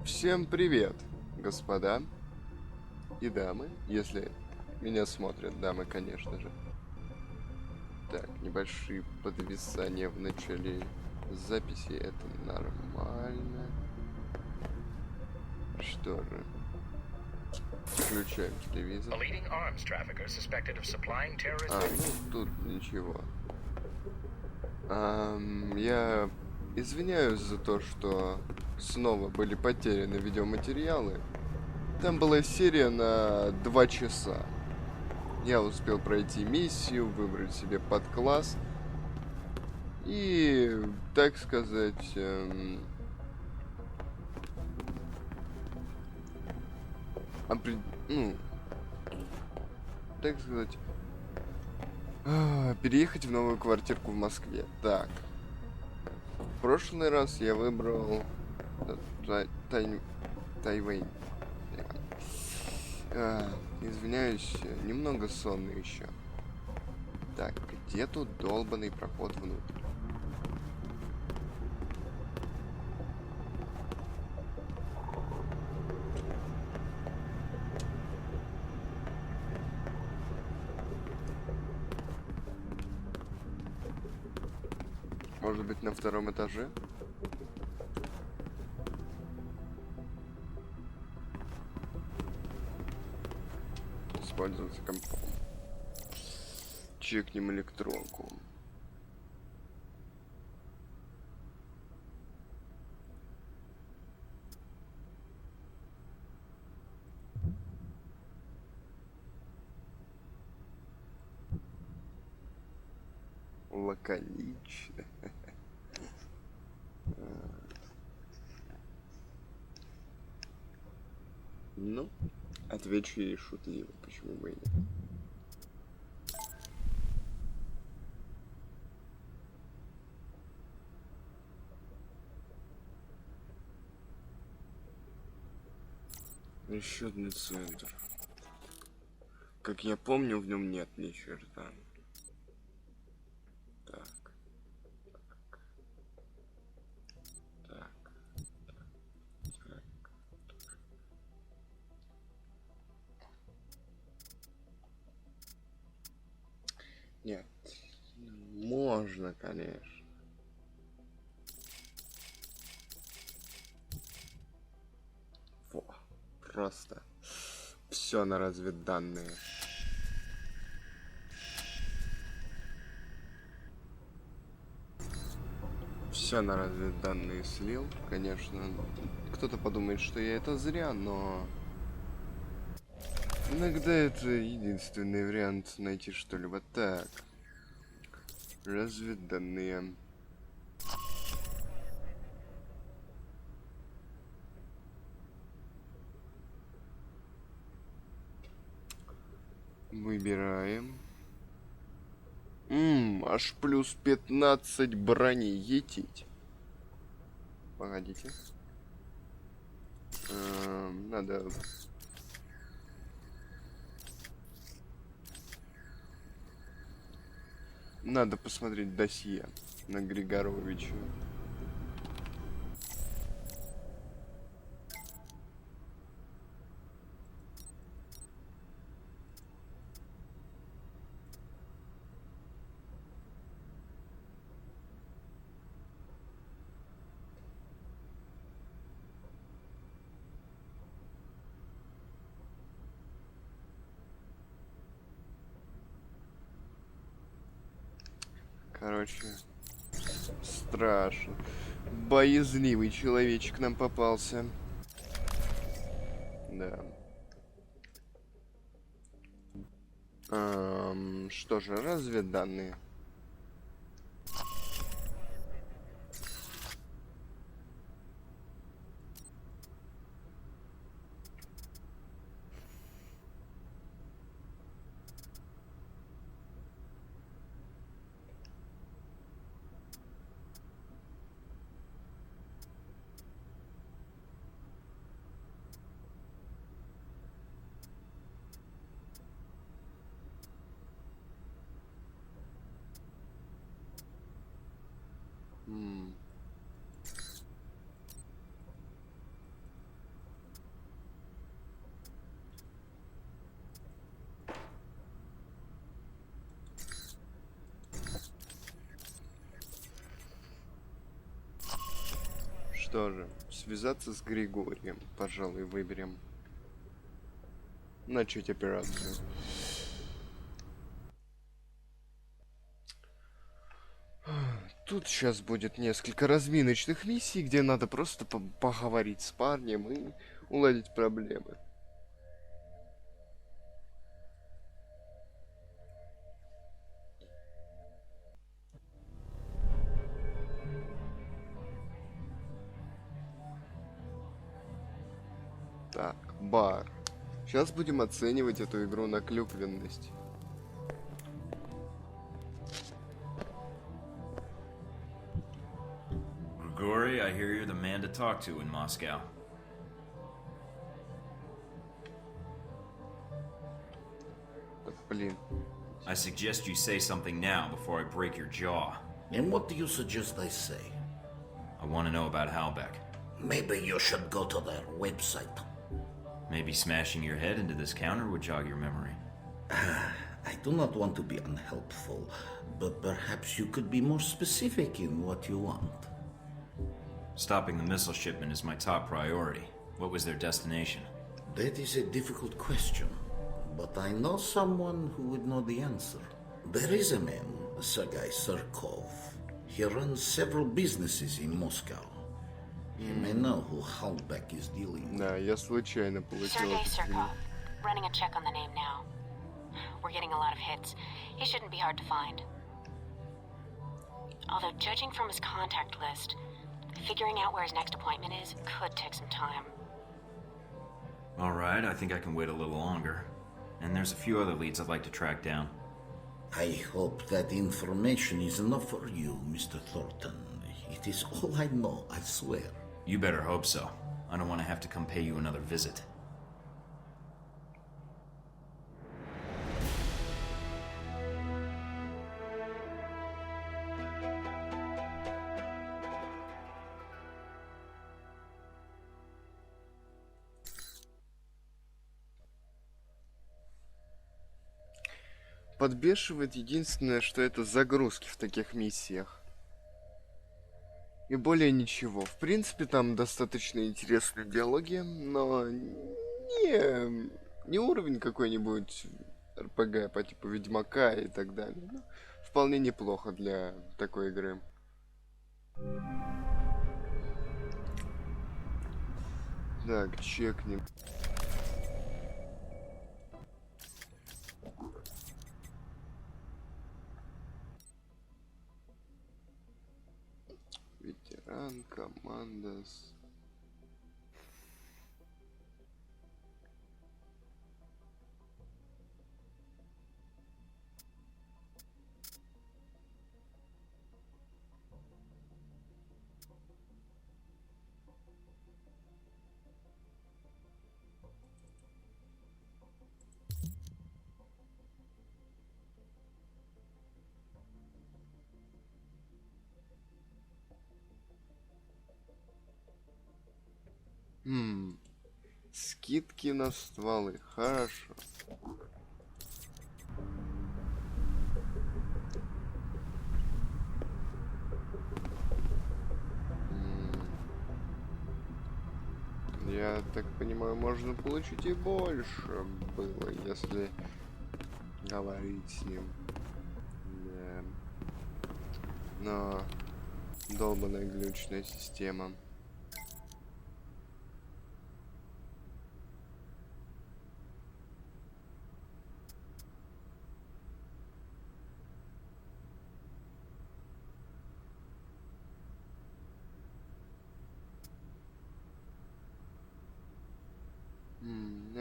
Всем привет, господа и дамы, если меня смотрят дамы, конечно же. Так, небольшие подвисания в начале записи, это нормально. Что же, включаем телевизор. Ну тут ничего. Я извиняюсь за то, что снова были потеряны видеоматериалы. Там была серия на 2 часа. Я успел пройти миссию, выбрать себе подкласс и, так сказать, ну, так сказать, переехать в новую квартирку в Москве. Так, в прошлый раз я выбрал Тайвань. Извиняюсь, немного сонный еще. Так, где тут долбанный проход внутрь? Может быть, на втором этаже? Использоваться компом. Чекнем электронку. Лаконично. Ну, отвечу ей шутливо, почему бы и нет. Расчетный центр. Как я помню, в нем нет ни черта. Так. Так. Так. Нет. Можно, конечно. Во. Просто. Все на разведданные. Все на разведданные слил. Конечно, кто-то подумает, что я это зря, но иногда это единственный вариант найти что-либо. Так. Разведданные. Выбираем. Аж плюс 15 брони. Етить. Погодите. Надо... Надо посмотреть досье на Григоровича. Короче, страшно. Боязливый человечек нам попался. Да. Что же, разведданные. Что же, связаться с Григорием, пожалуй, выберем. Начать операцию. Тут сейчас будет несколько разминочных миссий, где надо просто поговорить с парнем и уладить проблемы. Так, бар. Сейчас будем оценивать эту игру на клюквенность. Grigory, I hear you're the man to talk to in Moscow. Блин. I suggest you say something now before I break your jaw. And what do you suggest I say? I want to know about Halbeck. Maybe you should go to their website. Maybe smashing your head into this counter would jog your memory. I do not want to be unhelpful, but perhaps you could be more specific in what you want. Stopping the missile shipment is my top priority. What was their destination? That is a difficult question, but I know someone who would know the answer. There is a man, Sergei Surkov. He runs several businesses in Moscow. You may know who Halbeck is dealing with. Да, я случайно получил Sergei этот фильм. Surkov. Running a check on the name now. We're getting a lot of hits. He shouldn't be hard to find. Although, judging from his contact list, figuring out where his next appointment is could take some time. Alright, I think I can wait a little longer. And there's a few other leads I'd like to track down. I hope that information is enough for you, Mr. Thornton. It is all I know, I swear. You better hope so. I don't want to have to come pay you another visit. Подбешивает единственное, что это загрузки в таких миссиях. И более ничего. В принципе, там достаточно интересные диалоги, но не уровень какой-нибудь РПГ по типу Ведьмака и так далее. Ну, вполне неплохо для такой игры. Так, чекнем. Ветеран, команда. Скидки на стволы. Хорошо. Я так понимаю, можно получить и больше было, если говорить с ним. Да. Но долбаная глючная система.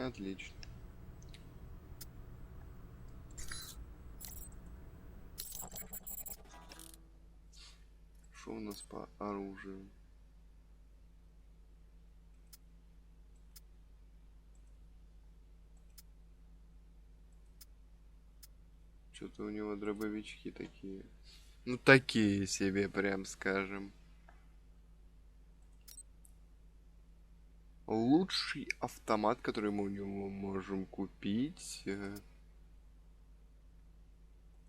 Отлично. Что у нас по оружию? Что-то у него дробовички такие. Ну, такие себе, прям скажем. Лучший автомат, который мы у него можем купить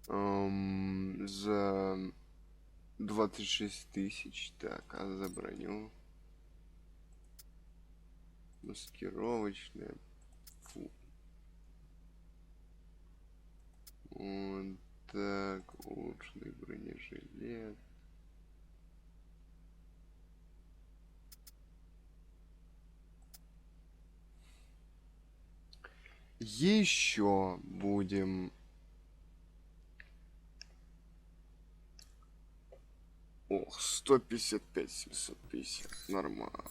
за 26 тысяч. Так, а за броню? Маскировочная. Фу. Вот так. Улучшенный бронежилет. Еще будем... Ох, 155, 750. Нормально.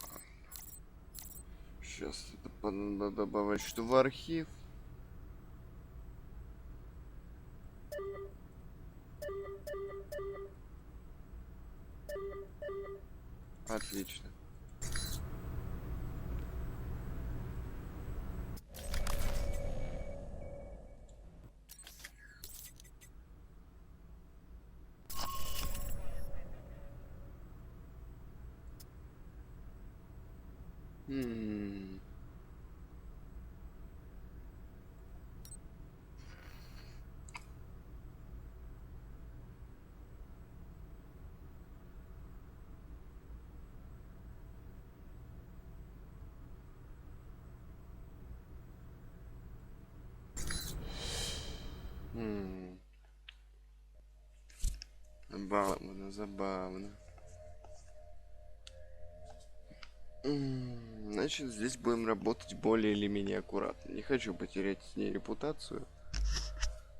Сейчас это надо добавить, что в архив. Отлично. Забавно, забавно. Значит, здесь будем работать более или менее аккуратно. Не хочу потерять с ней репутацию.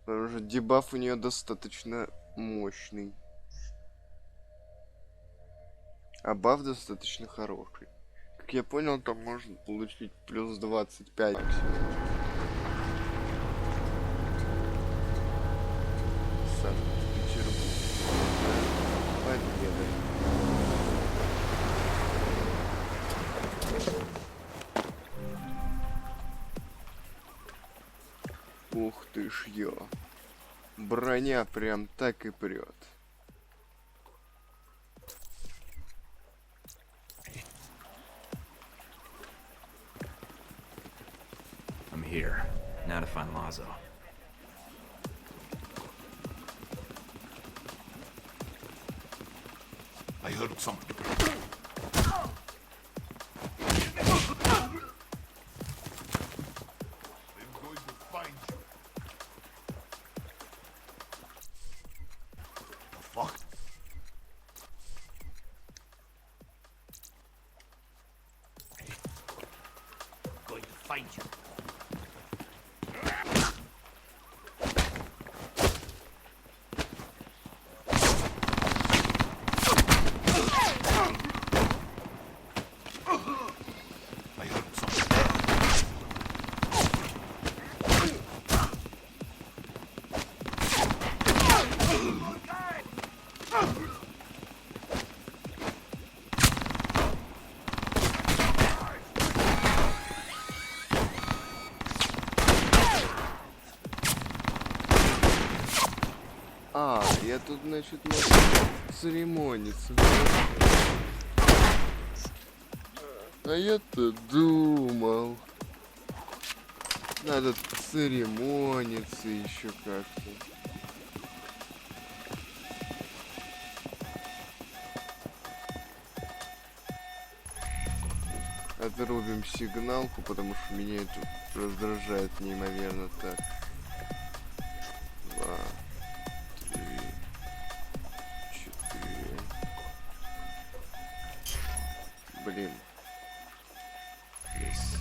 Потому что дебаф у нее достаточно мощный. А баф достаточно хороший. Как я понял, там можно получить плюс 25 максимум. Санкт-Петербург. Победа. Ух ты ж ё. Броня прям так и прет. I'm here. Now to find Lazo. I heard something. I'm going to find you. The fuck? Going to find you. I heard something. А, я тут, значит, могу церемониться. А я-то думал. Надо церемониться еще как-то. Отрубим сигналку, потому что меня это раздражает неимоверно так. 2, 3, 4. Блин. Здесь.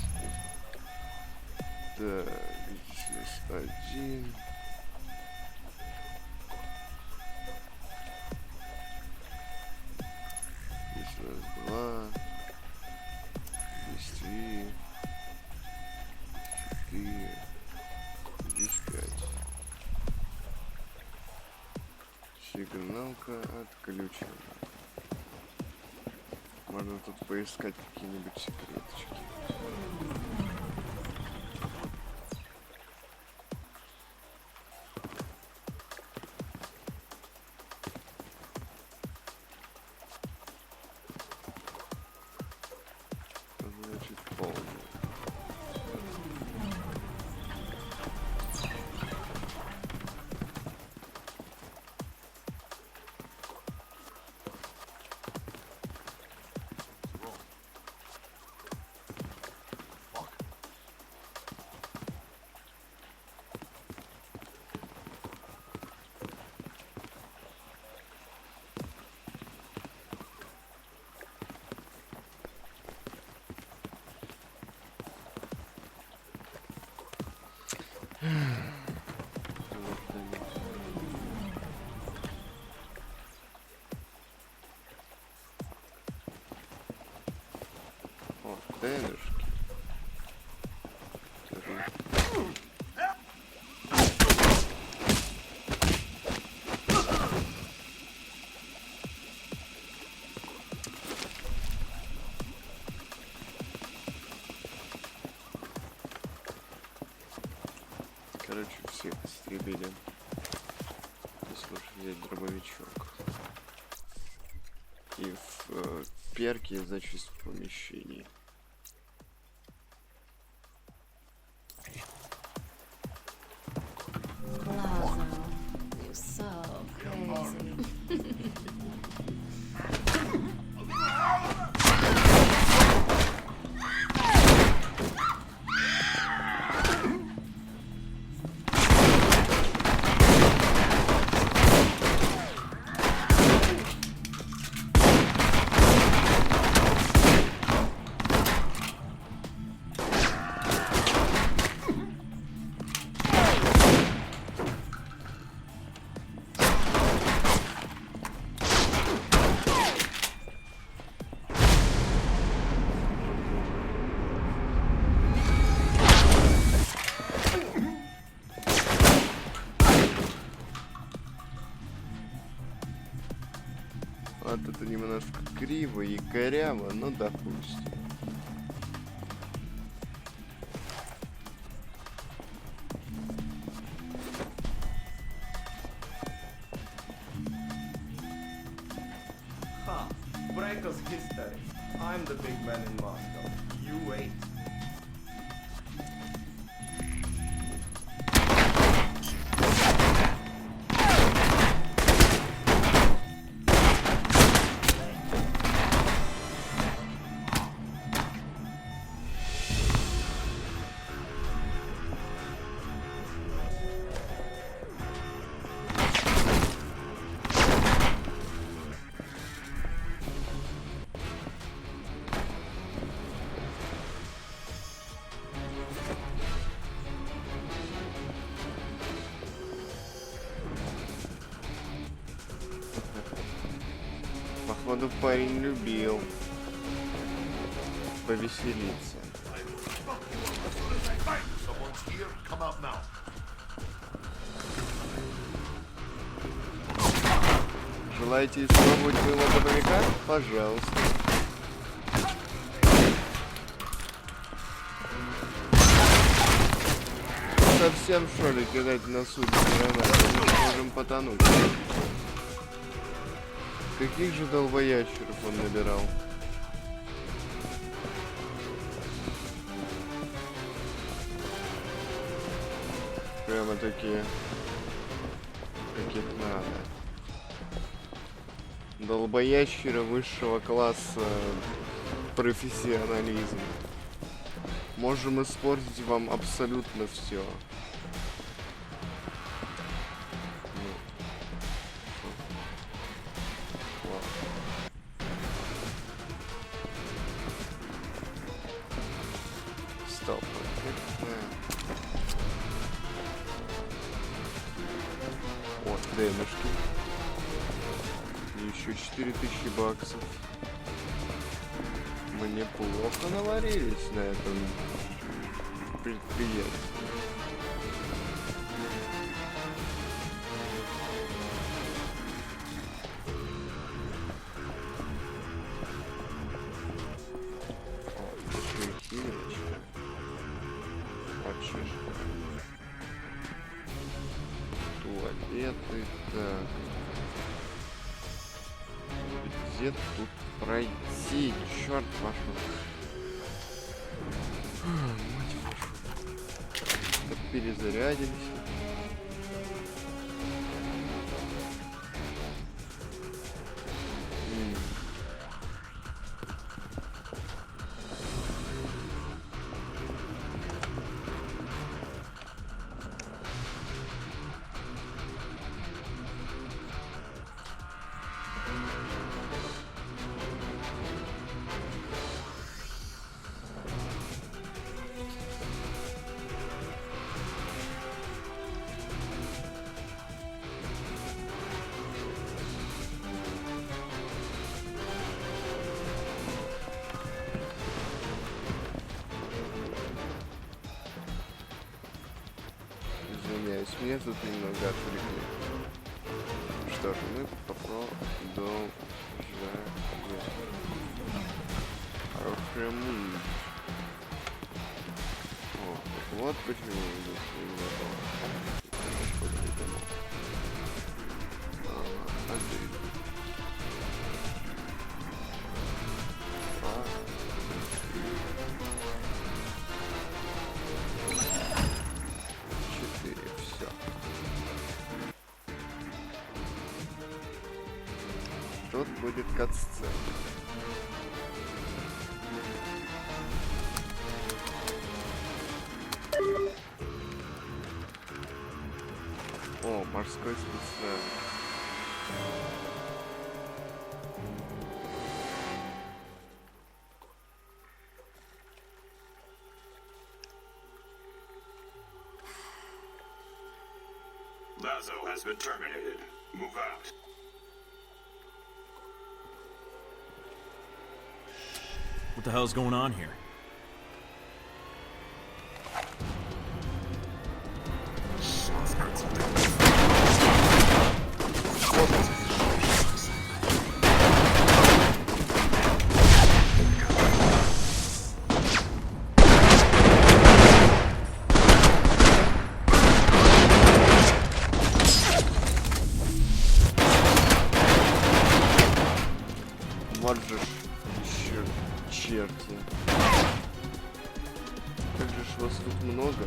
Так, здесь у нас 1. Здесь у нас 2. Здесь 3. 4. Здесь 5. Сигналка отключена. Можно тут поискать какие-нибудь секреточки. Значит, полный. О, денежки. Короче, всех истребили. Здесь можно взять дробовичок. И в перке зачистку помещений. Srazу, you're so crazy. Вот это немножко криво и коряво, но допустим. Ha! Break us history. I'm the big man in Moscow. You wait. Походу парень любил повеселиться. Желаете испробовать моего дробовика? Пожалуйста. Совсем что ли кидать на судно гранаты? Мы можем потонуть. Каких же долбоящеров он набирал? Прямо такие, каких надо. Долбоящеры высшего класса профессионализм. Можем испортить вам абсолютно все. Стоп. Вот, демешки. И еще 4000 баксов. Мы неплохо наварились на этом предприятии. Еще и хилочка. Вообще же. Туалеты, так. Где тут пройти? Черт вашу. Мать вашу. Так перезарядились. Меня тут немного отвлекли. Что ж, мы продолжаем. О, вот почему здесь не было. Все. Тут будет кат-сцена. О, морской спецназ. Lazo has been terminated. Move out. What the hell's going on here? Вот же ж черти. Как же ж вас тут много?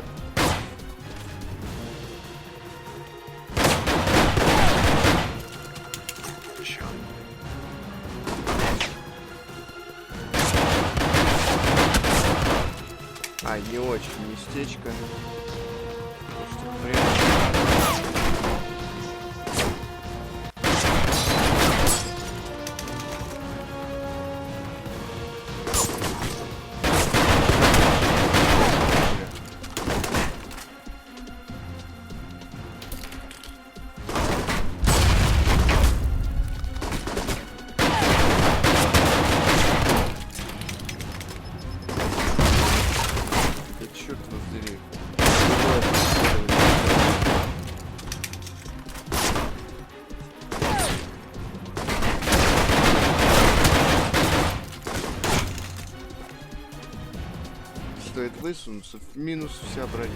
А, не очень местечко. Потому что прям... Черт раздери. Стоит высунуться, в минус вся броня.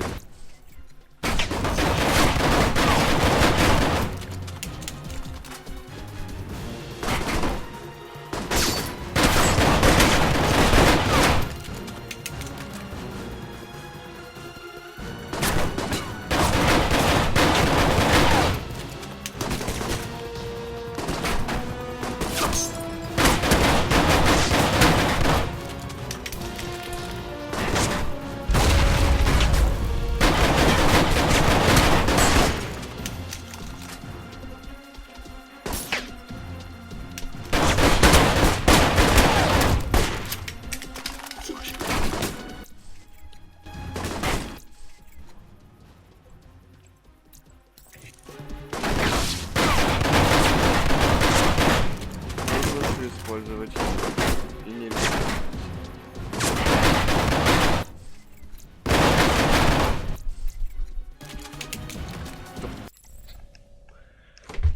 Использовать и нельзя.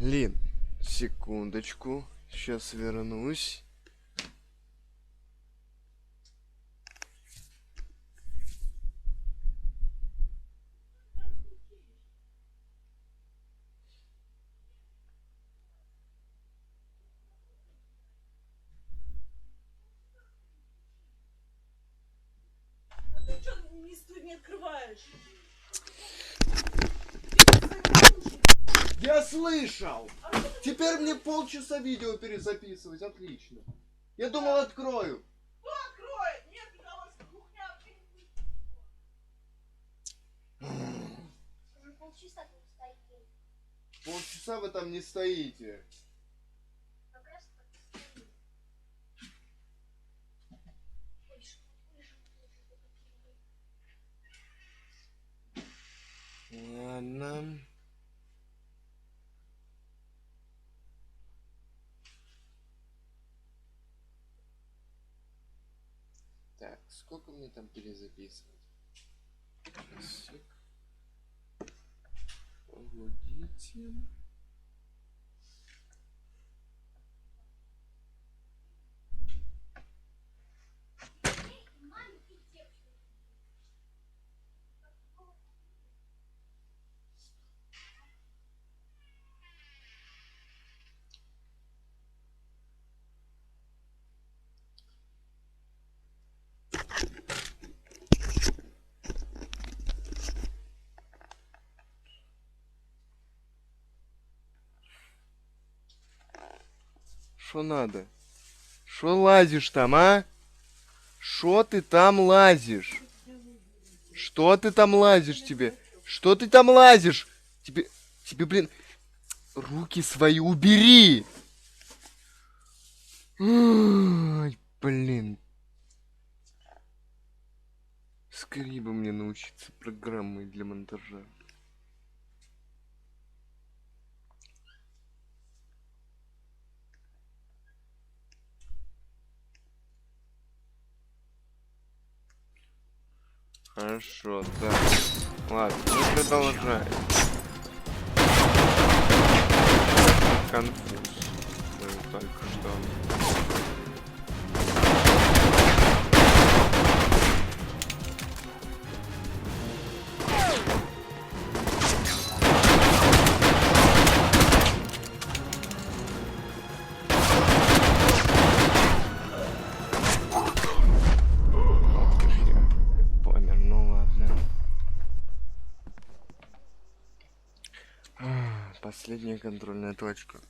Лин, секундочку, сейчас вернусь. Не открываешь. Я слышал! Теперь мне полчаса видео перезаписывать, отлично. Я думал, открою. Ну, открой! Нет, пожалуйста, кухня. Уже полчаса тут стоите. Полчаса вы там не стоите. Как раз так стоит. Ладно. Так, сколько мне там перезаписывать? Сейчас, сек. Лудите. Что надо? Что лазишь там, а? Что ты там лазишь? Что ты там лазишь тебе? Что ты там лазишь? Тебе, блин, руки свои убери! Ой, блин. Скорее бы мне научиться программой для монтажа. Хорошо, так. Ладно, мы продолжаем. Конфуз. Только что. Помер, ну ладно. Последняя контрольная точка.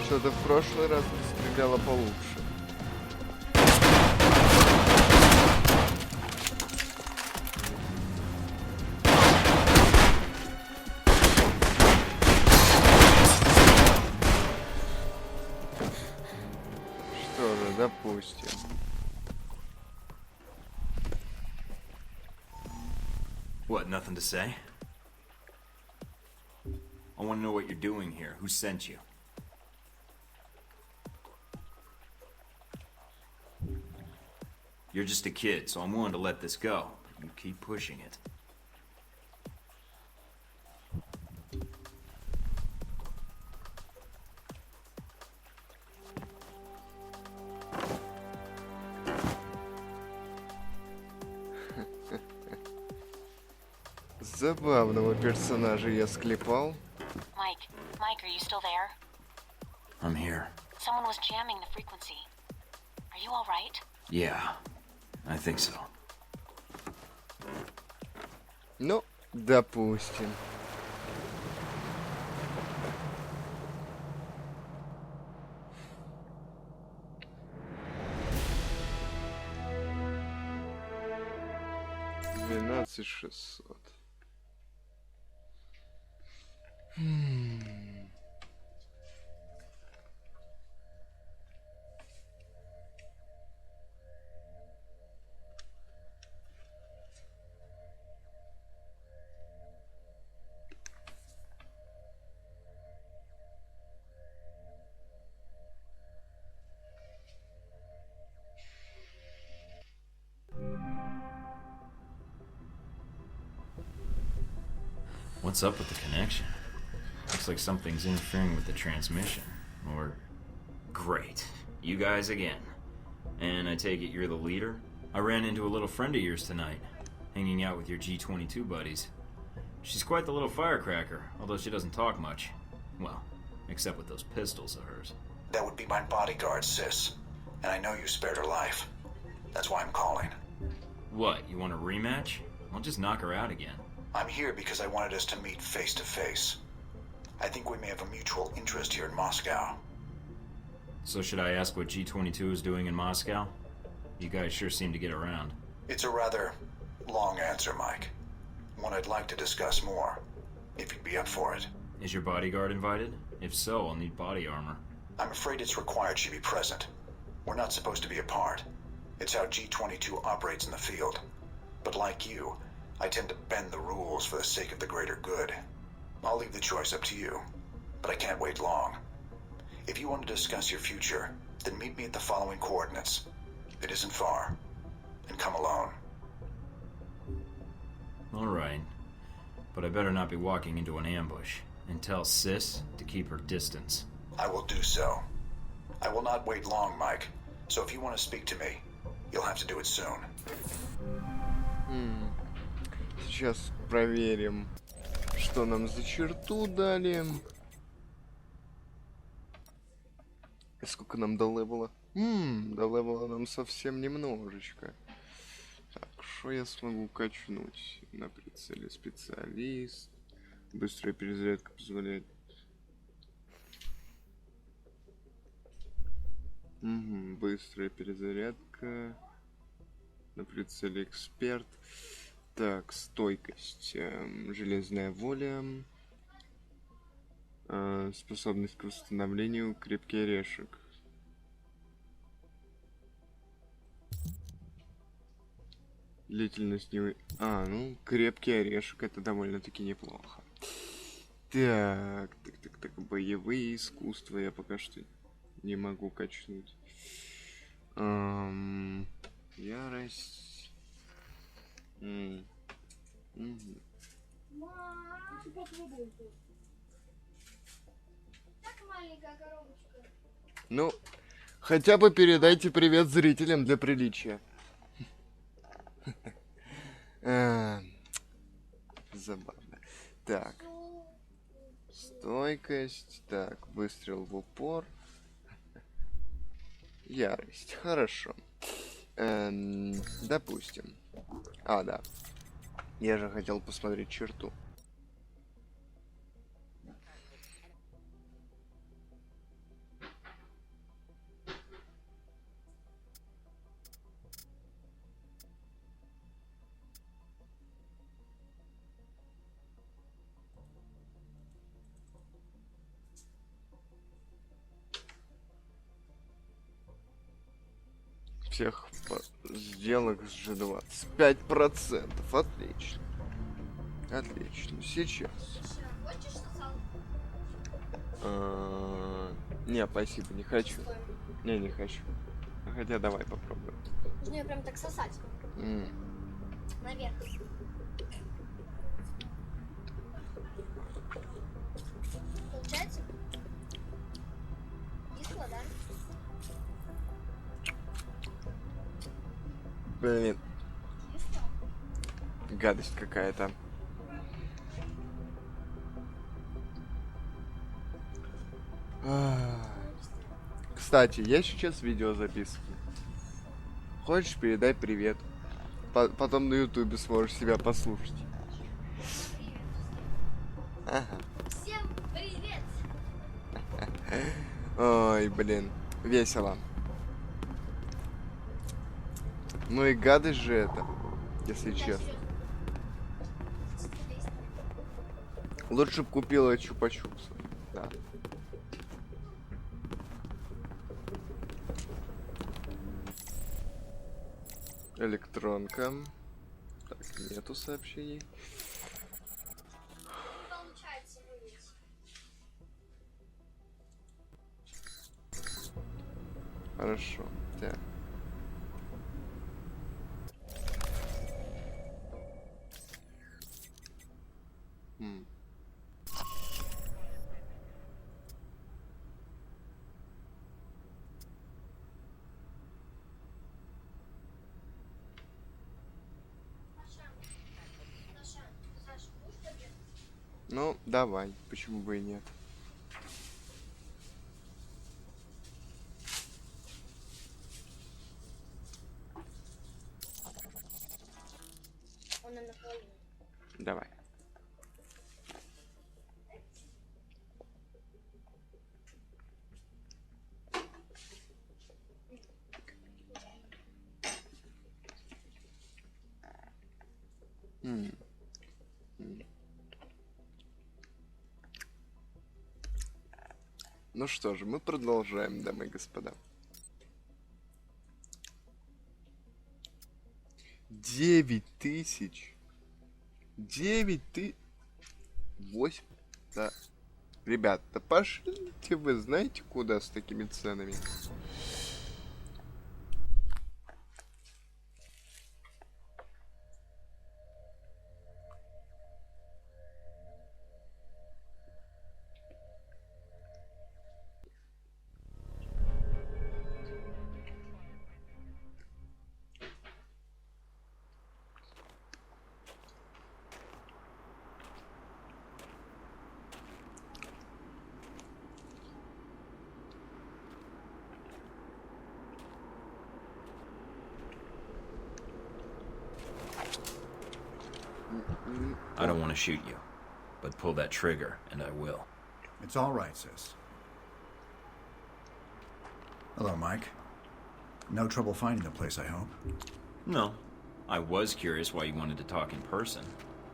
Что-то в прошлый раз стреляло получше. Что же, допустим. What, nothing to say? I want to know what you're doing here. Who sent you? You're just a kid, so I'm willing to let this go. But you keep pushing it. Забавного персонажа я склепал. Mike, are you still there? I'm here. Someone was jamming the frequency. Are you all right? Yeah, I think so. Ну, допустим. $12,600. What's up with the connection? Looks like something's interfering with the transmission. Or... Great. You guys again. And I take it you're the leader? I ran into a little friend of yours tonight, hanging out with your G22 buddies. She's quite the little firecracker, although she doesn't talk much. Well, except with those pistols of hers. That would be my bodyguard, sis. And I know you spared her life. That's why I'm calling. What, you want a rematch? I'll just knock her out again. I'm here because I wanted us to meet face to face. I think we may have a mutual interest here in Moscow. So should I ask what G22 is doing in Moscow? You guys sure seem to get around. It's a rather long answer, Mike. One I'd like to discuss more, if you'd be up for it. Is your bodyguard invited? If so, I'll need body armor. I'm afraid it's required she be present. We're not supposed to be apart. It's how G22 operates in the field. But like you, I tend to bend the rules for the sake of the greater good. I'll leave the choice up to you, but I can't wait long. If you want to discuss your future, then meet me at the following coordinates. It isn't far. And come alone. Alright. But I better not be walking into an ambush. And tell Sis to keep her distance. I will do so. I will not wait long, Mike. So if you want to speak to me, you'll have to do it soon. Сейчас проверим, что нам за черту дали. И сколько нам до левела? До левела нам совсем немножечко. Так, что я смогу качнуть? На прицеле специалист. Быстрая перезарядка позволяет. Быстрая перезарядка. На прицеле эксперт. Так, стойкость. Железная воля. Способность к восстановлению. Крепкий орешек. Длительность не... ну, крепкий орешек, это довольно-таки неплохо. Так, боевые искусства я пока что не могу качнуть. Ярость. Так маленькая коробочка. Ну, хотя бы передайте привет зрителям для приличия. Забавно. Так. Стойкость. Так, выстрел в упор. Ярость. Хорошо. Допустим. Да. Я же хотел посмотреть черту. Всех сделок с G20. 5%. Отлично. Отлично. Сейчас. Хочешь сосал? Не, спасибо, не хочу. Не хочу. Хотя давай попробуем. Нужно ее прям так сосать. Наверх. Получается? Кисло, да? Блин, Кисло. гадость какая-то. Кстати, я сейчас видео записываю. Хочешь, передай привет. Потом на ютубе сможешь себя послушать. Ага. Всем привет! Ой, блин, весело. Ну и гадость же это, если честно. Лучше б купила чупа-чупсов. Да. Электронка. Так, нету сообщений. Получается вылить. Хорошо. Так. Ну, давай, почему бы и нет. Он наполовину. Давай. Ну что же, мы продолжаем, дамы и господа. 9000. 9000. 8. Да. Ребята, пошлите вы знаете куда с такими ценами? I don't want to shoot you, but pull that trigger, and I will. It's all right, sis. Hello, Mike. No trouble finding the place, I hope? No. I was curious why you wanted to talk in person.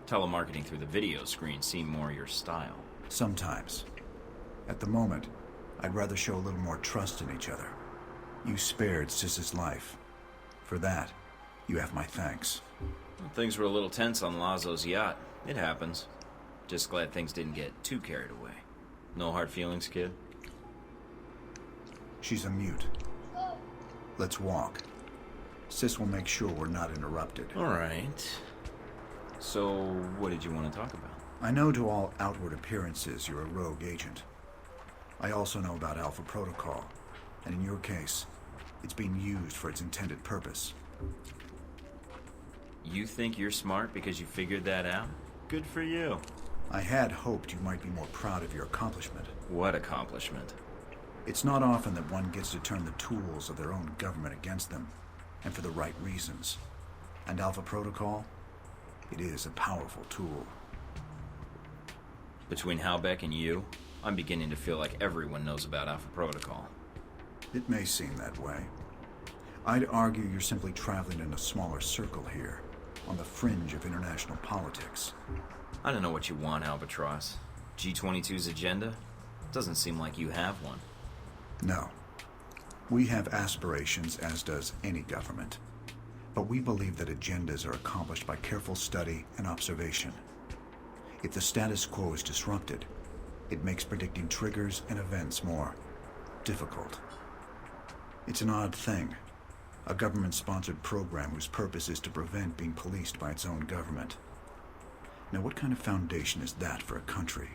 Telemarketing through the video screen seemed more your style. Sometimes. At the moment, I'd rather show a little more trust in each other. You spared Sis's life. For that, you have my thanks. Things were a little tense on Lazo's yacht. It happens. Just glad things didn't get too carried away. No hard feelings, kid? She's a mute. Let's walk. Sis will make sure we're not interrupted. All right. So, what did you want to talk about? I know to all outward appearances you're a rogue agent. I also know about Alpha Protocol, and in your case, it's being used for its intended purpose. You think you're smart because you figured that out? Good for you. I had hoped you might be more proud of your accomplishment. What accomplishment? It's not often that one gets to turn the tools of their own government against them, and for the right reasons. And Alpha Protocol? It is a powerful tool. Between Halbeck and you, I'm beginning to feel like everyone knows about Alpha Protocol. It may seem that way. I'd argue you're simply traveling in a smaller circle here, on the fringe of international politics. I don't know what you want, Albatross. G22's agenda? Doesn't seem like you have one. No. We have aspirations, as does any government. But we believe that agendas are accomplished by careful study and observation. If the status quo is disrupted, it makes predicting triggers and events more difficult. It's an odd thing. A government-sponsored program whose purpose is to prevent being policed by its own government. Now, what kind of foundation is that for a country?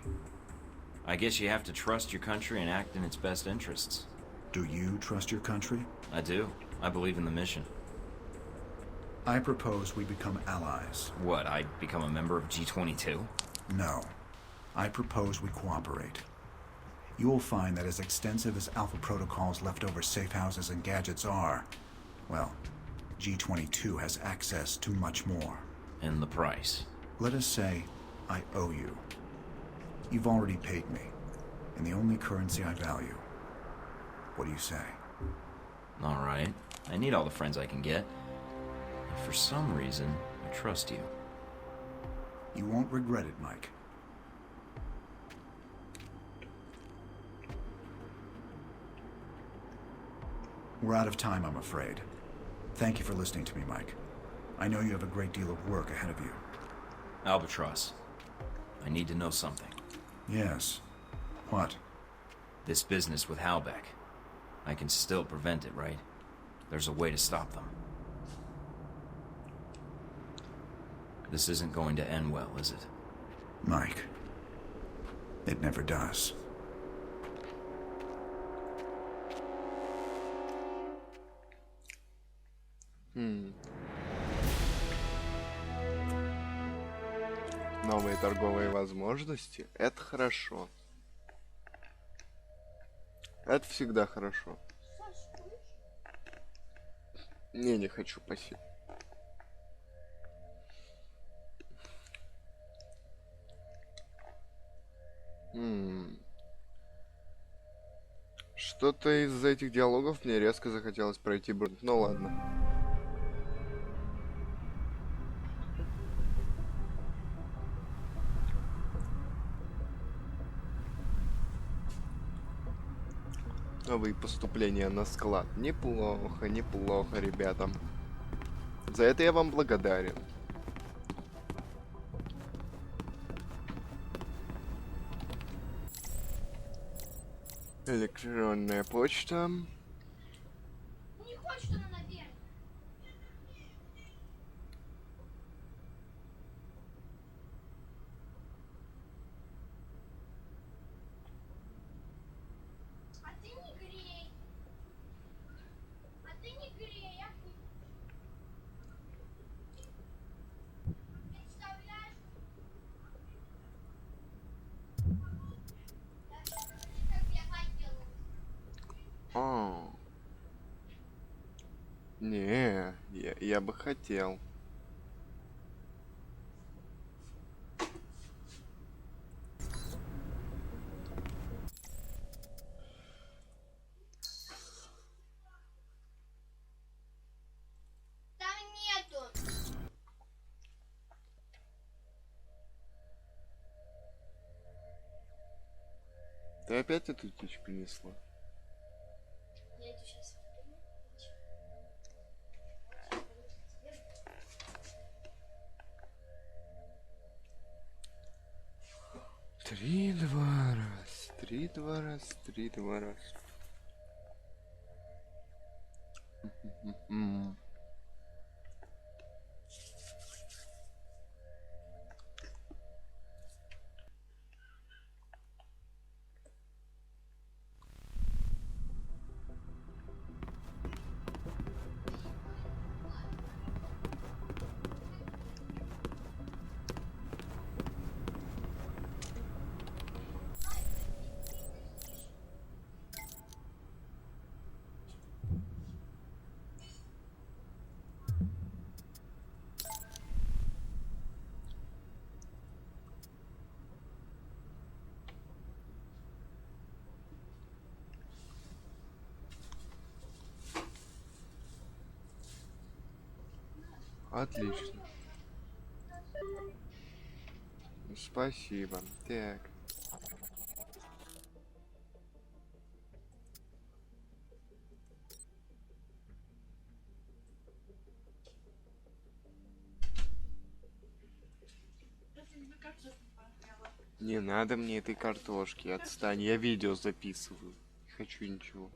I guess you have to trust your country and act in its best interests. Do you trust your country? I do. I believe in the mission. I propose we become allies. What, I become a member of G22? No. I propose we cooperate. You will find that as extensive as Alpha Protocol's leftover safe houses and gadgets are, well, G22 has access to much more. And the price? Let us say I owe you. You've already paid me, in the only currency I value. What do you say? All right. I need all the friends I can get. And for some reason, I trust you. You won't regret it, Mike. We're out of time, I'm afraid. Thank you for listening to me, Mike. I know you have a great deal of work ahead of you. Albatross, I need to know something. Yes. What? This business with Halbeck. I can still prevent it, right? There's a way to stop them. This isn't going to end well, is it? Mike, it never does. Новые торговые возможности. Это хорошо. Это всегда хорошо. Не хочу, спасибо. Что-то из этих диалогов мне резко захотелось пройти. Ну ладно. Новые поступления на склад. Неплохо, неплохо, ребята. За это я вам благодарен. Электронная почта. Не хочет она наверх. А ты не грей. А ты не грей. Представляешь? Как я хотела. Не, я бы хотел. Там нету. Ты опять эту птичку принесла? Я это сейчас. 3-2 раз. 3-2 раз. 3-2 раз. Отлично. Спасибо. Так. Не надо мне этой картошки, отстань, я видео записываю. Не хочу ничего.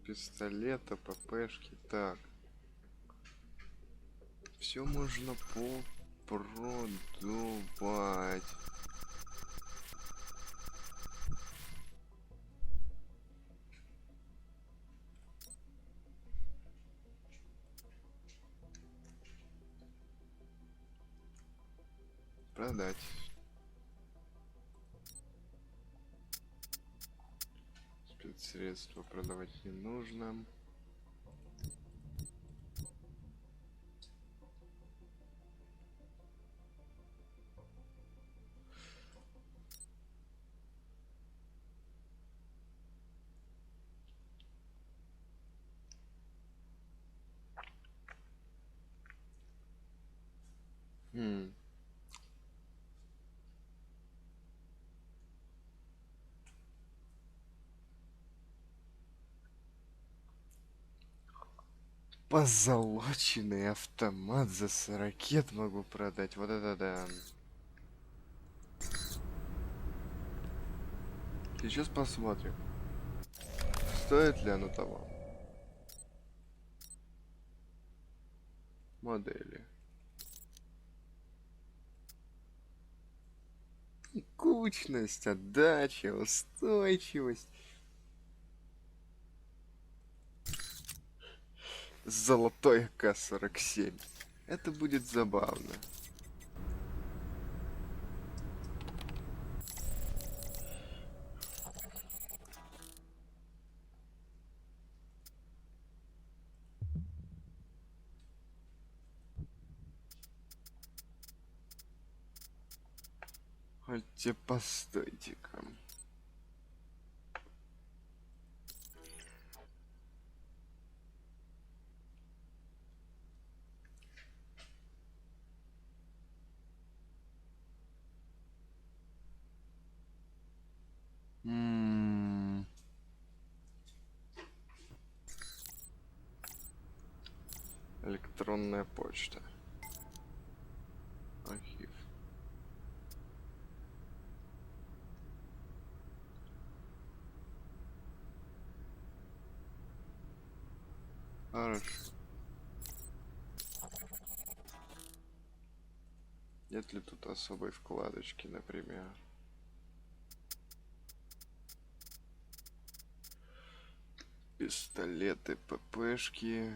Пистолета, ППшки, так. Все можно продувать. Продать. Спецсредства продавать не нужно. Позолоченный автомат за 40 могу продать. Вот это да. Сейчас посмотрим, стоит ли оно того. Модели. Кучность, отдача, устойчивость. Золотой АК-47. Это будет забавно. Хотя постойте-ка. Электронная почта. Архив. Хорошо. Нет ли тут особой вкладочки, например? Пистолеты, ППшки.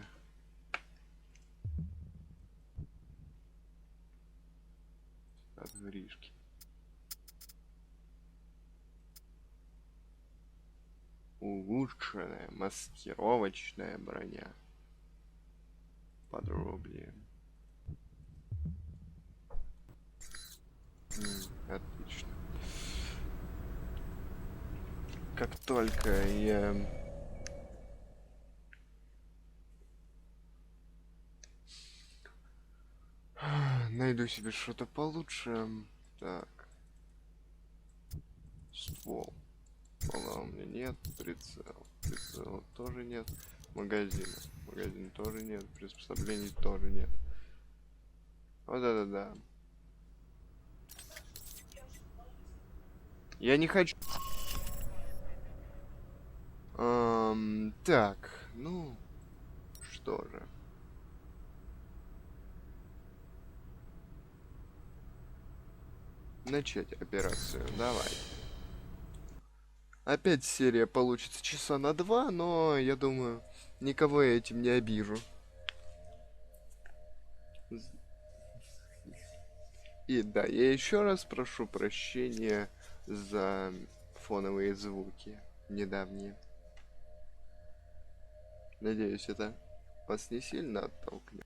Отгришки. Улучшенная маскировочная броня. Подробнее. Отлично. Как только я найду себе что-то получше. Так. Ствол. Ствола у меня нет. Прицел. Прицел тоже нет. Магазина. Магазин тоже нет. Приспособлений тоже нет. Вот это да. Я не хочу. Так, ну что же. Начать операцию. Давай. Опять серия получится часа на 2, но я думаю, никого я этим не обижу. И да, я еще раз прошу прощения за фоновые звуки недавние. Надеюсь, это вас не сильно оттолкнет.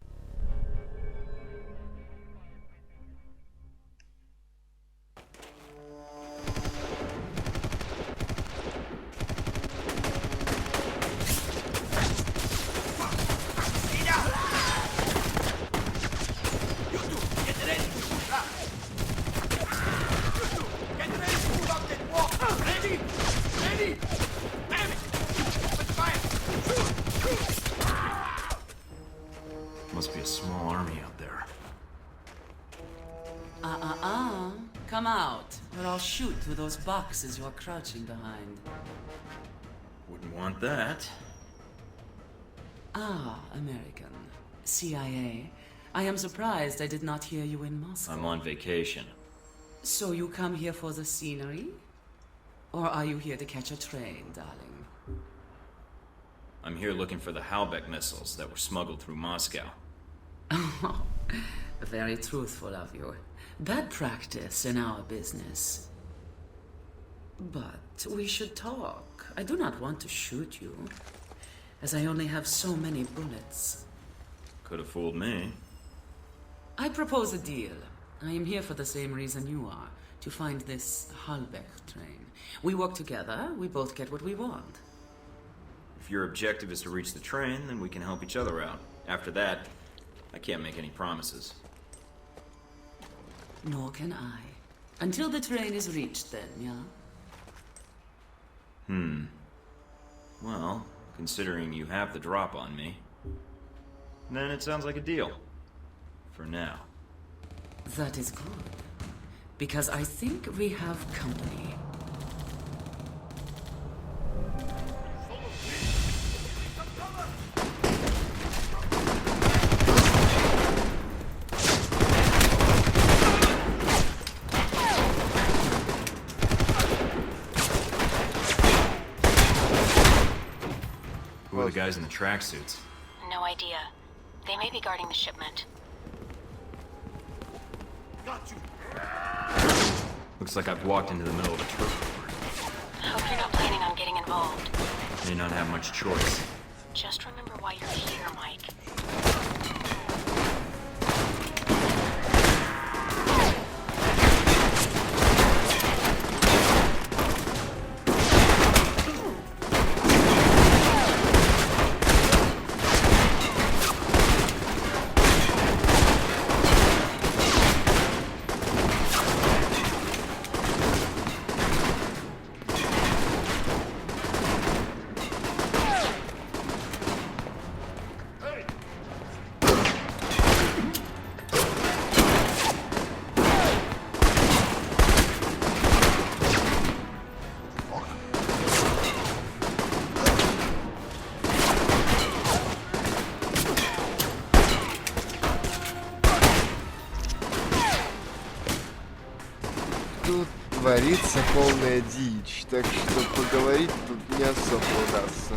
Must be a small army out there. Come out, or I'll shoot through those boxes you're crouching behind. Wouldn't want that. Ah, American. CIA. I am surprised I did not hear you in Moscow. I'm on vacation. So you come here for the scenery? Or are you here to catch a train, darling? I'm here looking for the Halbeck missiles that were smuggled through Moscow. Oh, very truthful of you. Bad practice in our business. But we should talk. I do not want to shoot you, as I only have so many bullets. Could have fooled me. I propose a deal. I am here for the same reason you are, to find this Halbeck train. We work together, we both get what we want. If your objective is to reach the train, then we can help each other out. After that, I can't make any promises. Nor can I. Until the train is reached, then, yeah? Well, considering you have the drop on me, then it sounds like a deal. For now. That is good. Because I think we have company. Who are the guys in the tracksuits? No idea. They may be guarding the shipment. Looks like I've walked into the middle of a turf war. Hope you're not planning on getting involved. May not have much choice. Just remember why you're here, Mike. Тут творится полная дичь, так что поговорить тут не особо удастся.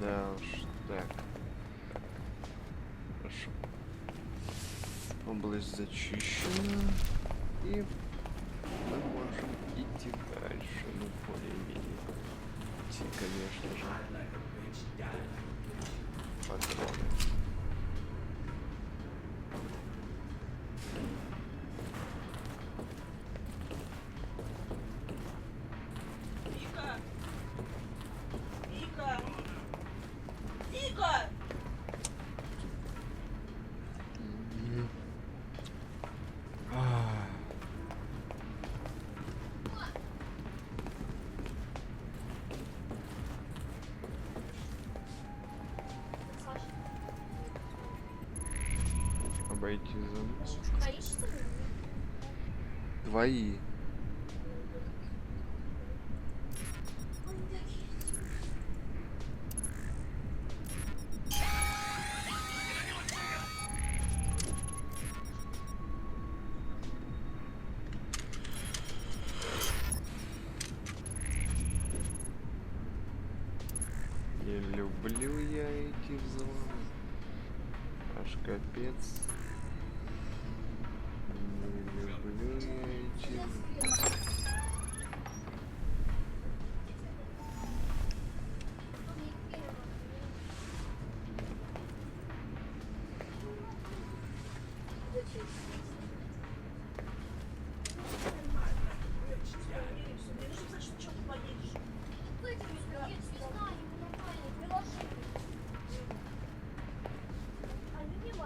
Да уж, так. Хорошо. Область зачищена. И мы можем идти дальше. Ну, более-менее. Идти, конечно же. Патроны. Обойти за... Твои. Не люблю я эти взломы. Аж капец. Не люблю я эти...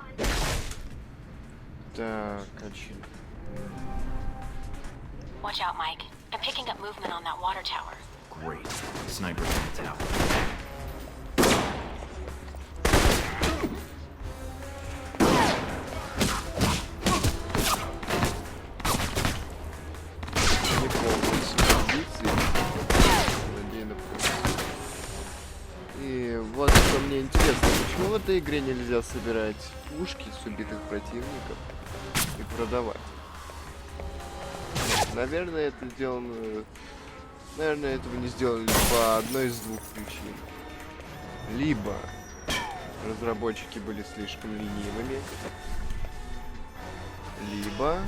Приложение. Так, очень. Watch out, Mike. I'm picking up movement on that water tower. Great. Sniper's in the tower. Не полностью позиции. Надеюсь, и вот что мне интересно, почему в этой игре нельзя собирать пушки с убитых противников и продавать? Наверное, это сделано... Наверное, этого не сделали по одной из двух причин. Либо разработчики были слишком ленивыми, либо...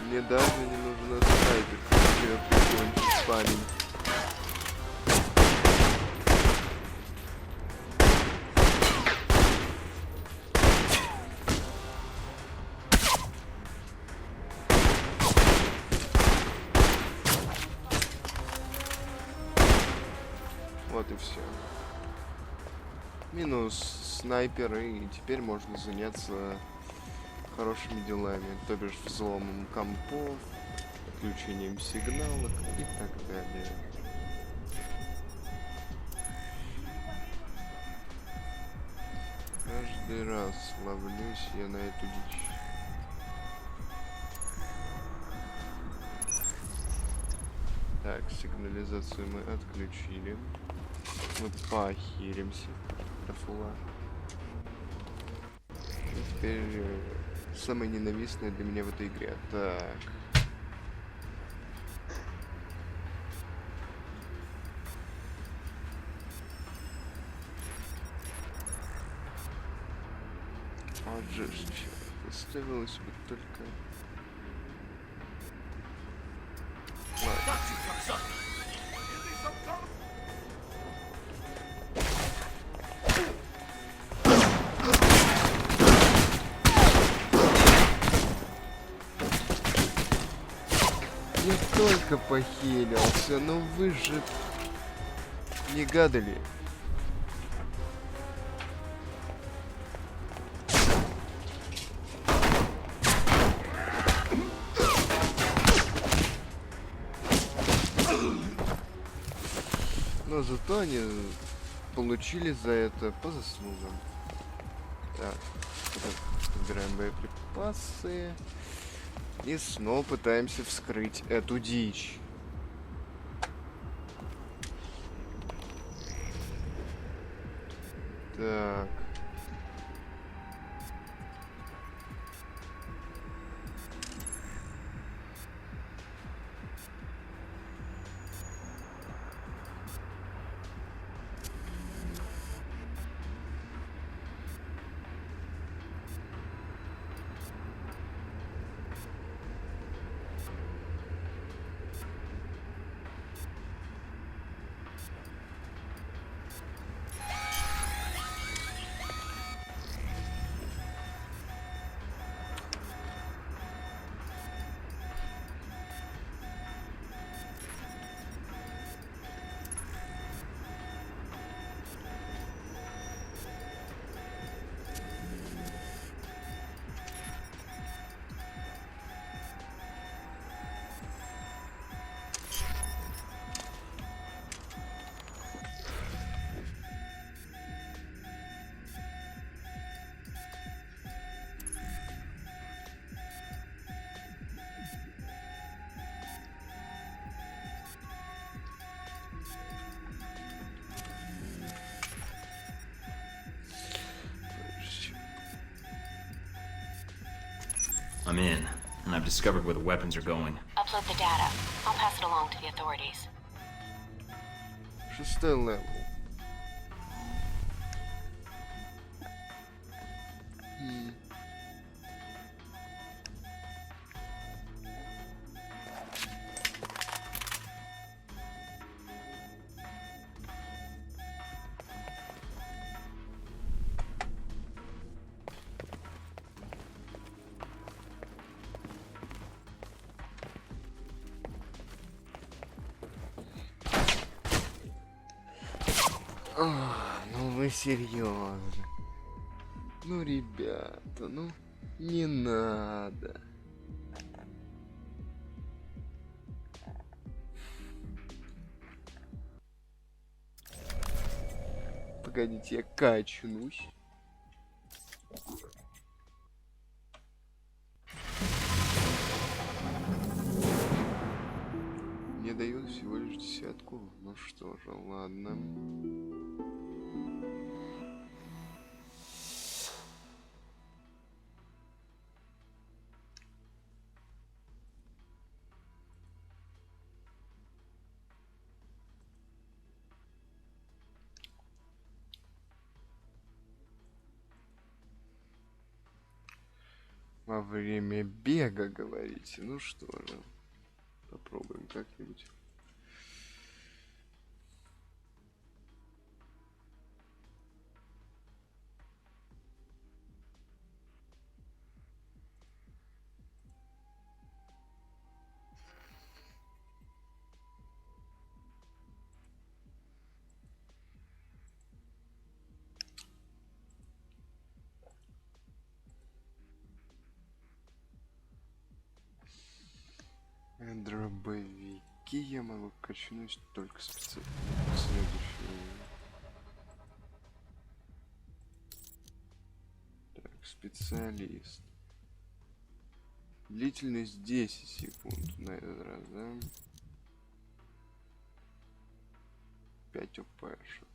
Мне даже не нужно снайпер, вперед прикончить парень. Вот и все. Минус снайпер, и теперь можно заняться хорошими делами, то бишь взломом компов, отключением сигналок и так далее. Каждый раз ловлюсь я на эту дичь. Так, сигнализацию мы отключили. Мы похилимся до фула. И теперь самое ненавистное для меня в этой игре. Так. Вот же черт, оставилось бы только... Ладно. Я только похилился, но вы же не гадали. Но зато они получили за это по заслугам. Так, собираем боеприпасы. И снова пытаемся вскрыть эту дичь. Так. I'm in, and I've discovered where the weapons are going. Upload the data. I'll pass it along to the authorities. 6-й левел. Ну вы серьезно? Ну, ребята, ну не надо. Погодите, я качнусь. Мне дают всего лишь 10. Ну что же, ладно. Во время бега, говорите. Ну что же, попробуем как-нибудь. Дробовики я могу качнуть только следующую. Так, специалист. Длительность 10 секунд на этот раз, да? 5 ОПшек.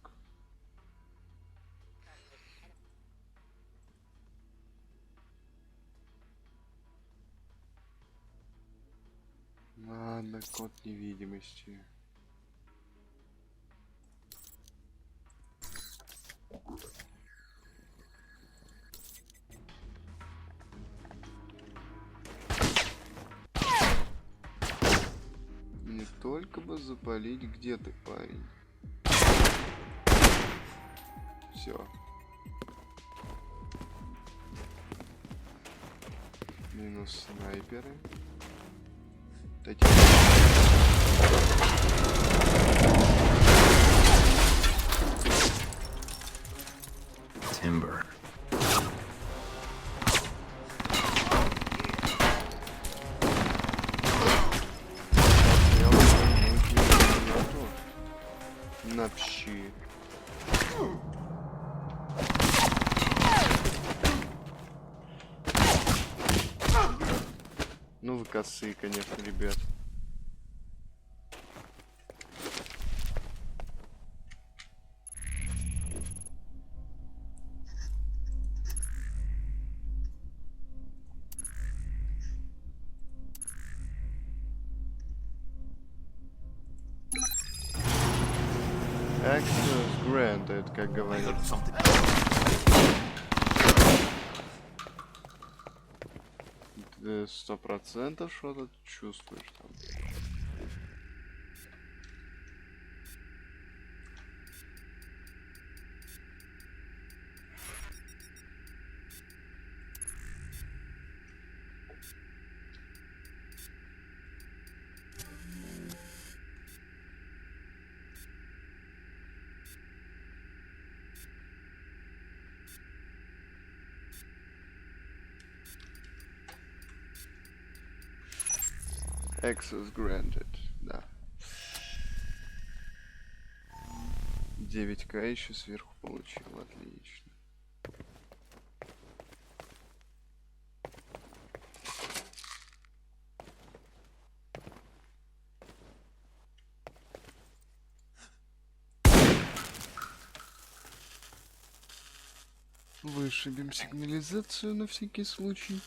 Ладно, код невидимости. Не только бы запалить, где ты, парень. Все. Минус снайперы. Такие. Timber. Напщи. Ну вы косые, конечно, ребят. Access granted, как говорят. Ты 100% что-то чувствуешь там. Access granted, да. 9К еще сверху получил, отлично. Вышибем сигнализацию на всякий случай.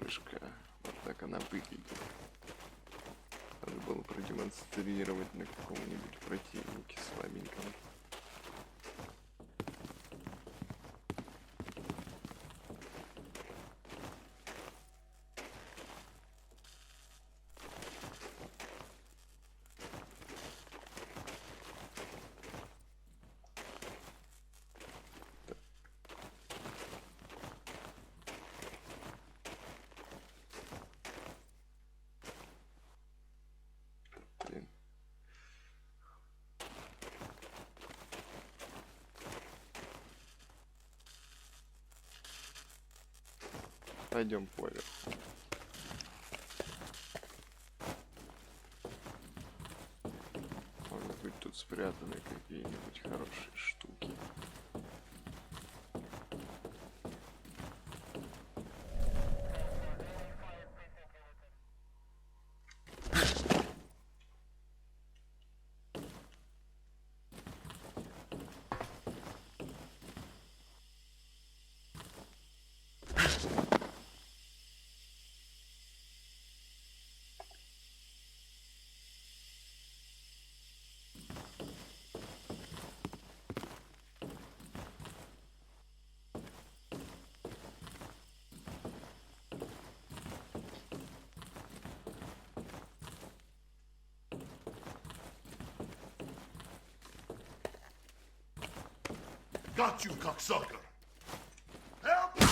вспышка. Вот так она выглядит. Надо было продемонстрировать на каком-нибудь противнике слабеньком. Блин. Пойдем поверху. Может быть, тут спрятаны какие-нибудь хорошие штуки. Got you, cocksucker! Help!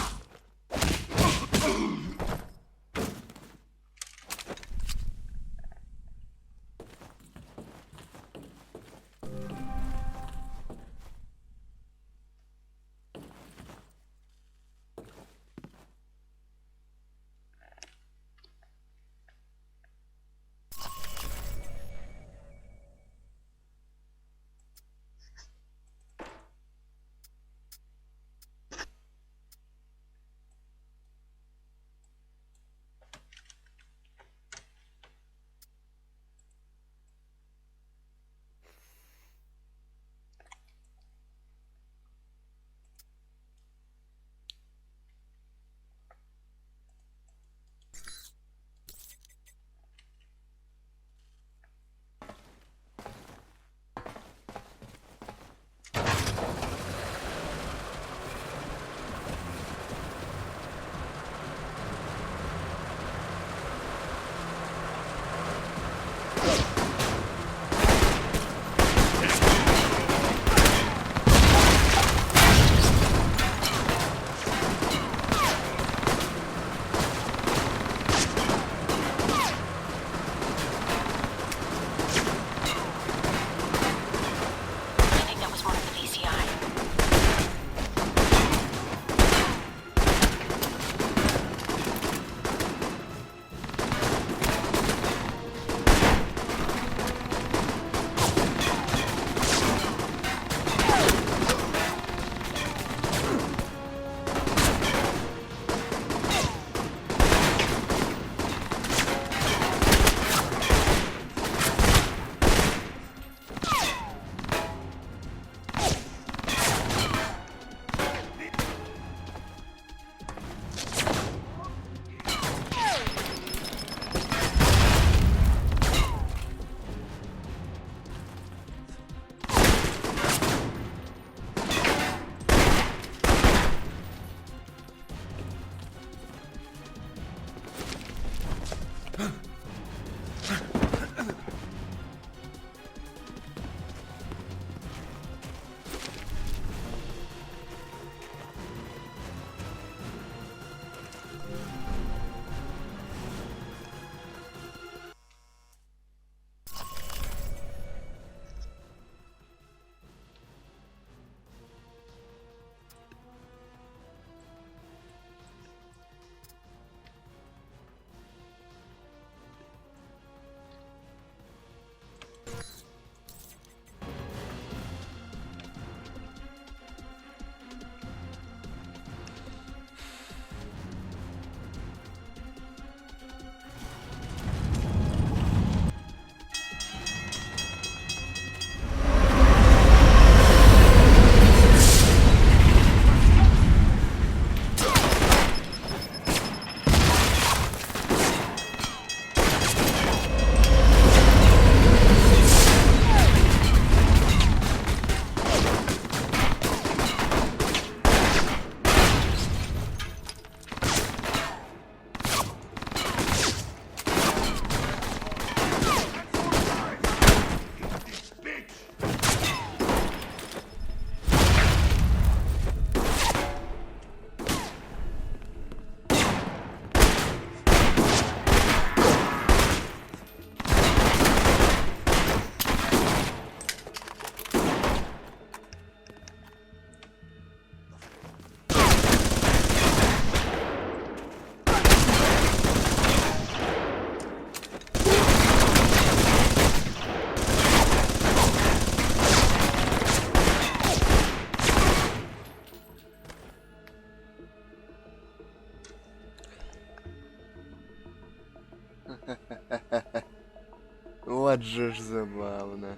Вот же ж забавно.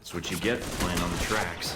That's what you get for playing on the tracks.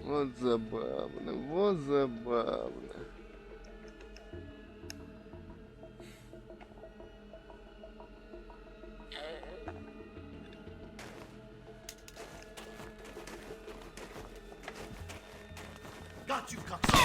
Вот забавно, вот забавно. Got you, cocksucker!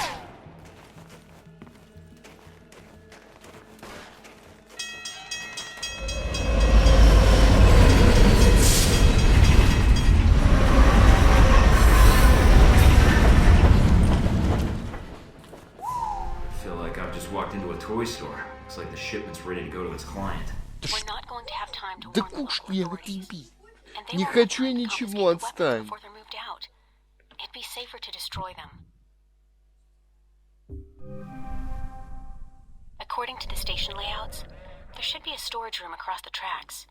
Walked into a toy store. Looks like the shipment's ready to go to its client. We're not going to have time to Да warn the куш local я authorities. отъеби. And they Не won't хочу have я time to ничего, confiscate the weapons отстань. before they're moved out. It'd be safer to destroy them. According to the station layouts, there should be a storage room across the tracks.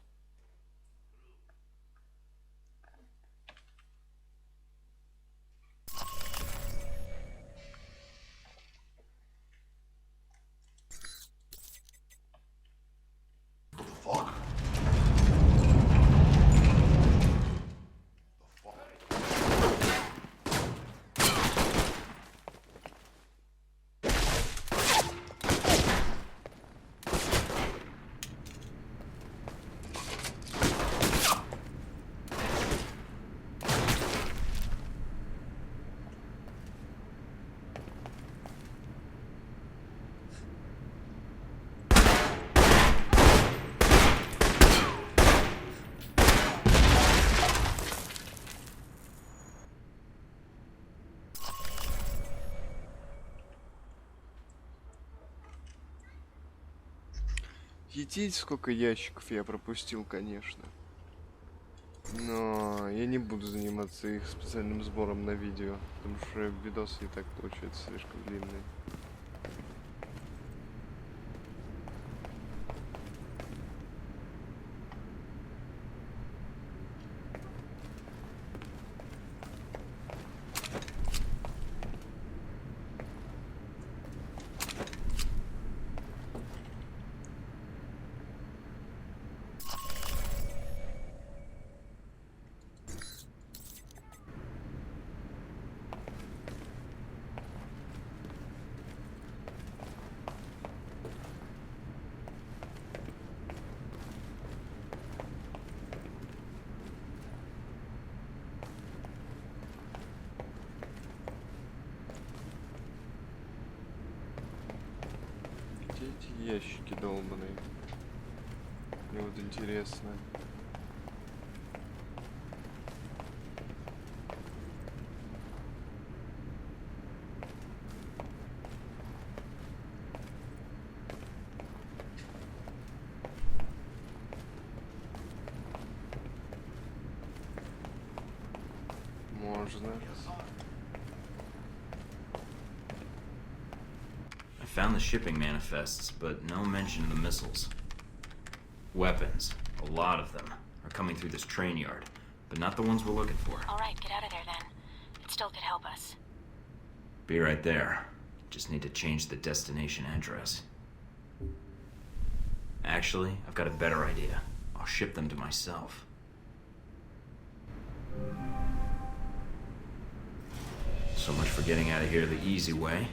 Етить, сколько ящиков я пропустил, конечно. Но я не буду заниматься их специальным сбором на видео, потому что видос и так получается слишком длинный. Эти ящики долбаные. Мне вот интересно. Можно. I found the shipping manifests, but no mention of the missiles. Weapons, a lot of them, are coming through this train yard, but not the ones we're looking for. All right, get out of there then. It still could help us. Be right there. Just need to change the destination address. Actually, I've got a better idea. I'll ship them to myself. So much for getting out of here the easy way.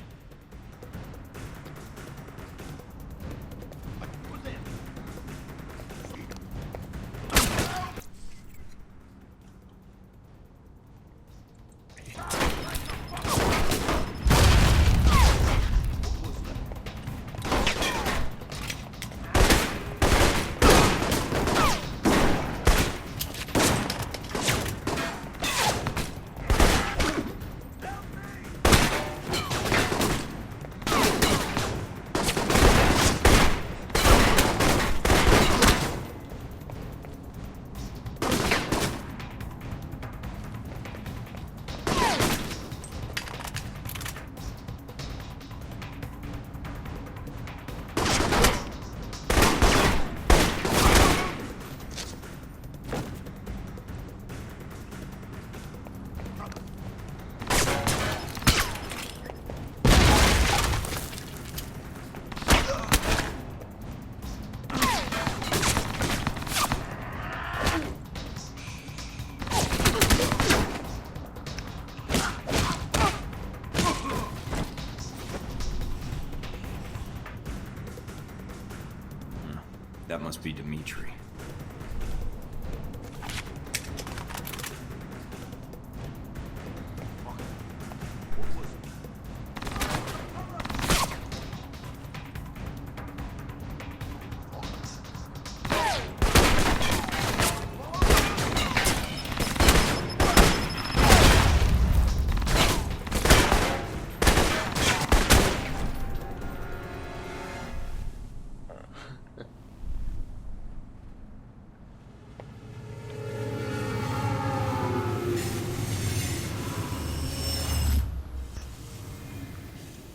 That must be Dimitri.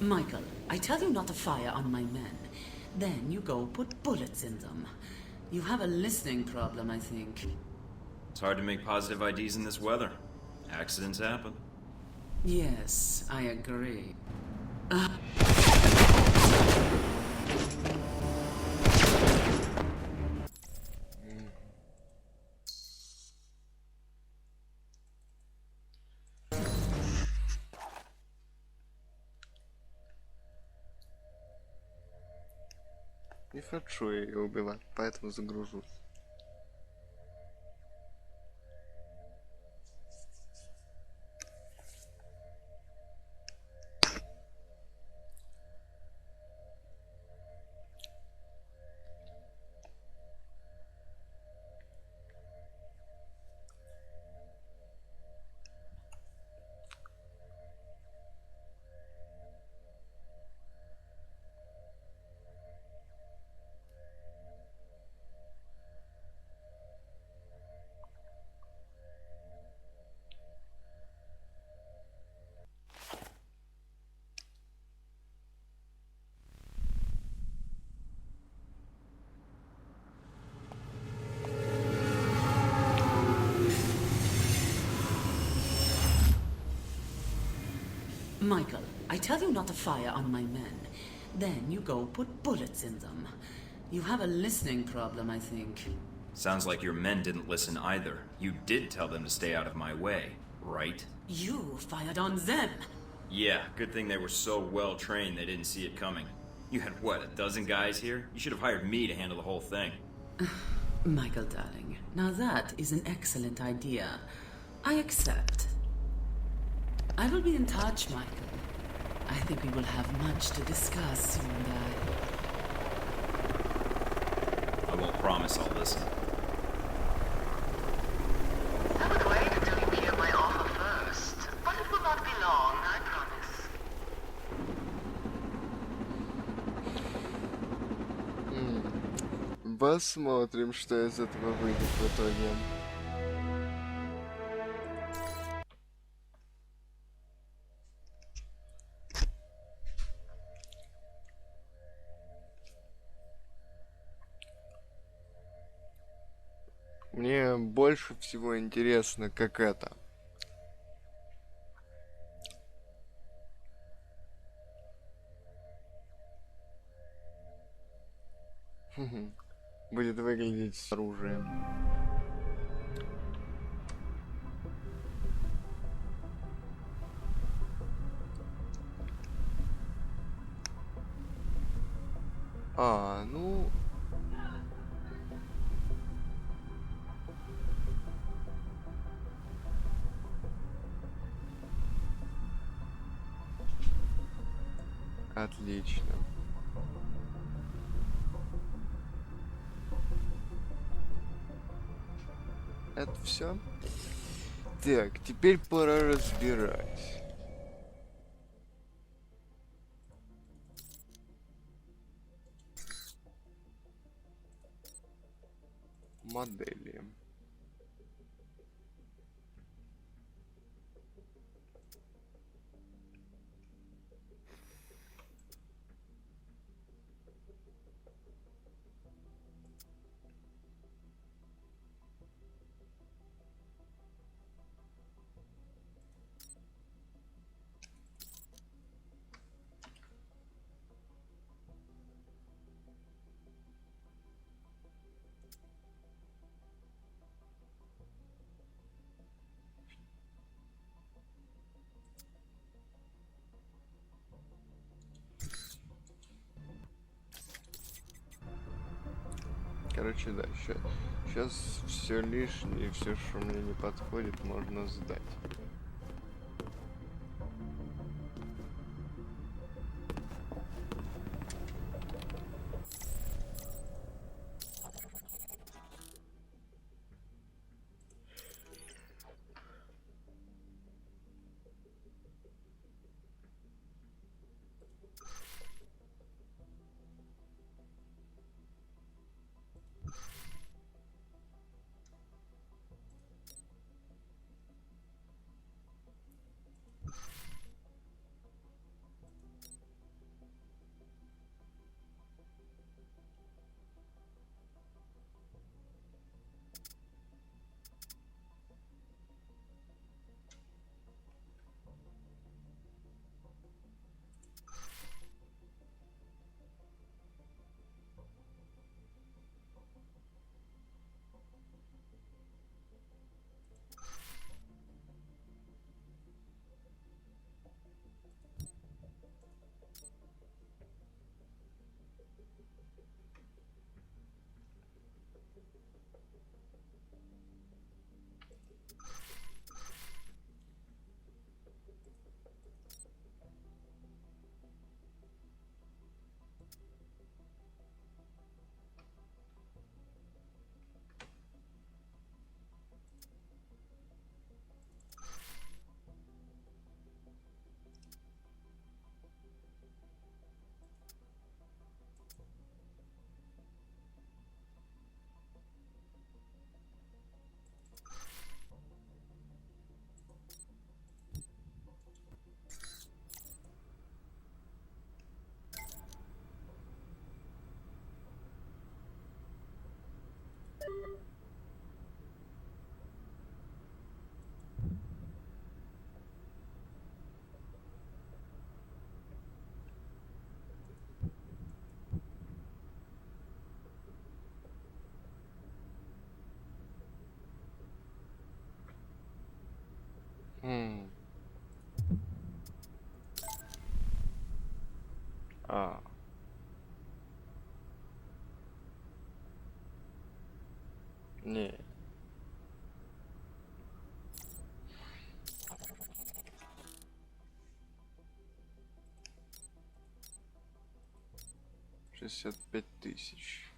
Michael, I tell you not to fire on my men. Then you go put bullets in them. You have a listening problem, I think. It's hard to make positive IDs in this weather. Accidents happen. Yes, I agree. Не хочу я ее убивать, поэтому загружусь. Michael, I tell you not to fire on my men. Then you go put bullets in them. You have a listening problem, I think. Sounds like your men didn't listen either. You did tell them to stay out of my way, right? You fired on them. Yeah, good thing they were so well trained they didn't see it coming. You had what, a dozen guys here? You should have hired me to handle the whole thing. Michael, darling, now that is an excellent idea. I accept. I will be in touch, Michael. I think we will have much to discuss, you and I won't promise I'll listen. I would wait until you hear my offer first, but it will not be long, I promise. Посмотрим, что из этого выйдет в итоге. Мне больше всего интересно, как это. Будет выглядеть с оружием. Ну... Отлично. Это все. Так, теперь пора разбирать. Модели. Короче, да, сейчас все лишнее, все, что мне не подходит, можно сдать. Не. $65 000.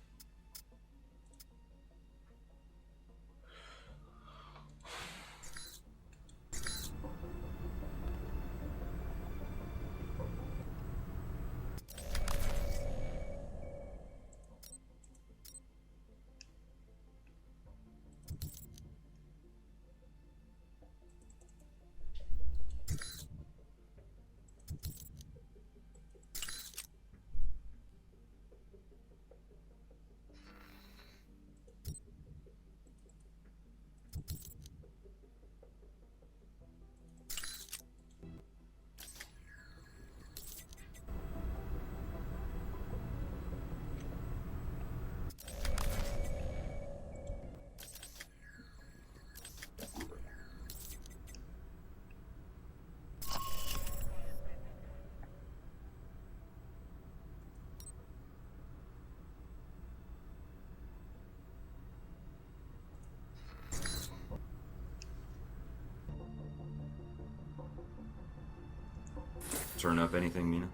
Turn up anything, Mina?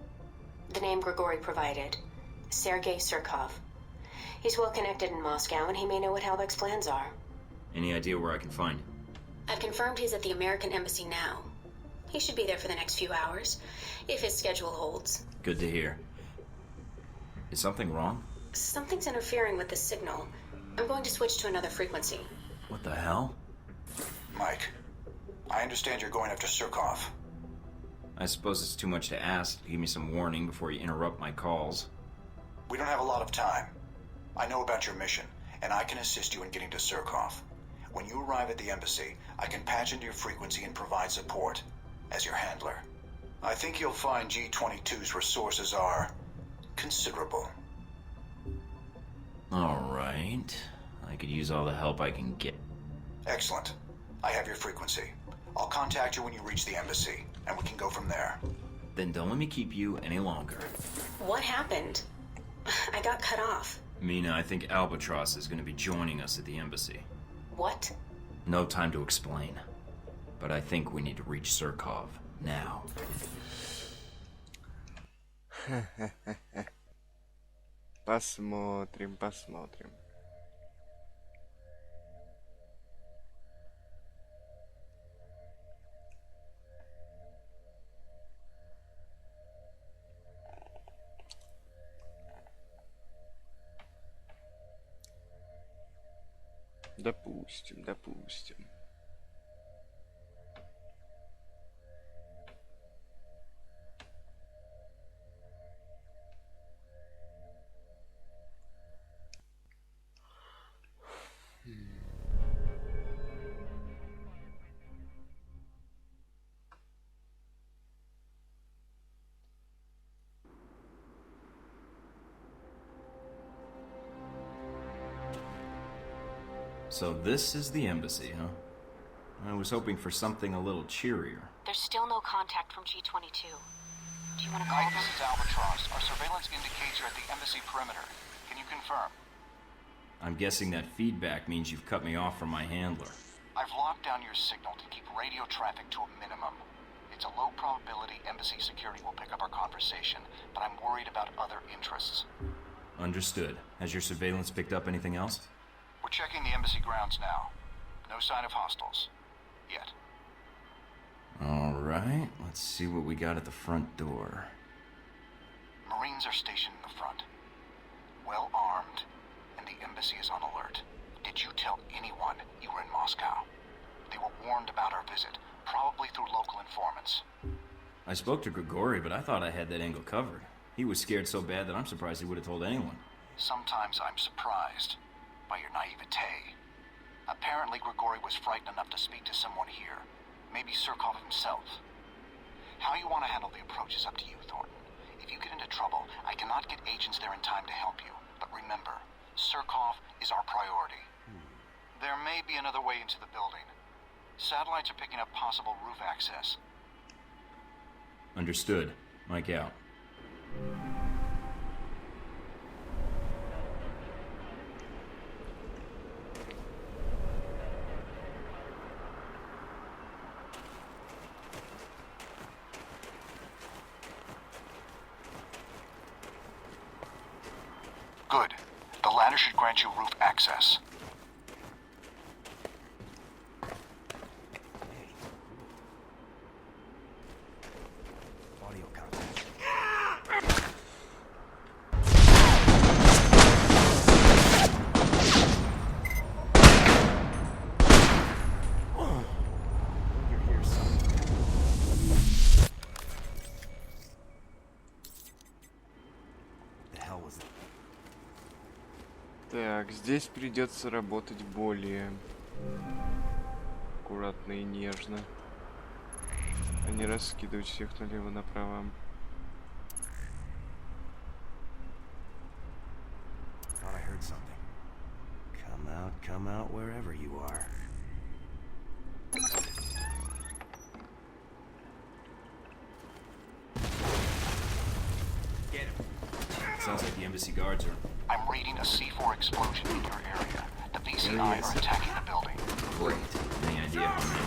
The name Grigory provided. Sergei Surkov. He's well connected in Moscow, and he may know what Halbech's plans are. Any idea where I can find him? I've confirmed he's at the American Embassy now. He should be there for the next few hours, if his schedule holds. Good to hear. Is something wrong? Something's interfering with the signal. I'm going to switch to another frequency. What the hell? Mike, I understand you're going after Surkov. I suppose it's too much to ask. Give me some warning before you interrupt my calls. We don't have a lot of time. I know about your mission, and I can assist you in getting to Surkov. When you arrive at the embassy, I can patch into your frequency and provide support as your handler. I think you'll find G22's resources are considerable. All right. I could use all the help I can get. Excellent. I have your frequency. I'll contact you when you reach the embassy, and we can go from there. Then don't let me keep you any longer. What happened? I got cut off. Mina, I think Albatross is going to be joining us at the embassy. What? No time to explain. But I think we need to reach Surkov now. Посмотрим. Допустим. So this is the embassy, huh? I was hoping for something a little cheerier. There's still no contact from G22. Do you want to call Mike, them? this is Albatross. Our surveillance indicates you're at the embassy perimeter. Can you confirm? I'm guessing that feedback means you've cut me off from my handler. I've locked down your signal to keep radio traffic to a minimum. It's a low probability embassy security will pick up our conversation, but I'm worried about other interests. Understood. Has your surveillance picked up anything else? We're checking the embassy grounds now. No sign of hostiles. Yet. Alright, let's see what we got at the front door. Marines are stationed in the front. Well armed, and the embassy is on alert. Did you tell anyone you were in Moscow? They were warned about our visit, probably through local informants. I spoke to Grigory, but I thought I had that angle covered. He was scared so bad that I'm surprised he would have told anyone. Sometimes I'm surprised by your naivete. Apparently Grigory was frightened enough to speak to someone here. Maybe Surkov himself. How you want to handle the approach is up to you, Thornton. If you get into trouble, I cannot get agents there in time to help you. But remember, Surkov is our priority. There may be another way into the building. Satellites are picking up possible roof access. Understood. Mike out. Good. The ladder should grant you roof access. Audio contact. You're here, son. The hell was that? Так, здесь придется работать более аккуратно и нежно, а не раскидывать всех налево-направо. Thought I heard something. Come out wherever you are. Get him. Sounds like the embassy guards are... I'm reading a C4 explosion in your area. The VCI are attacking the building. Great. Any idea how many?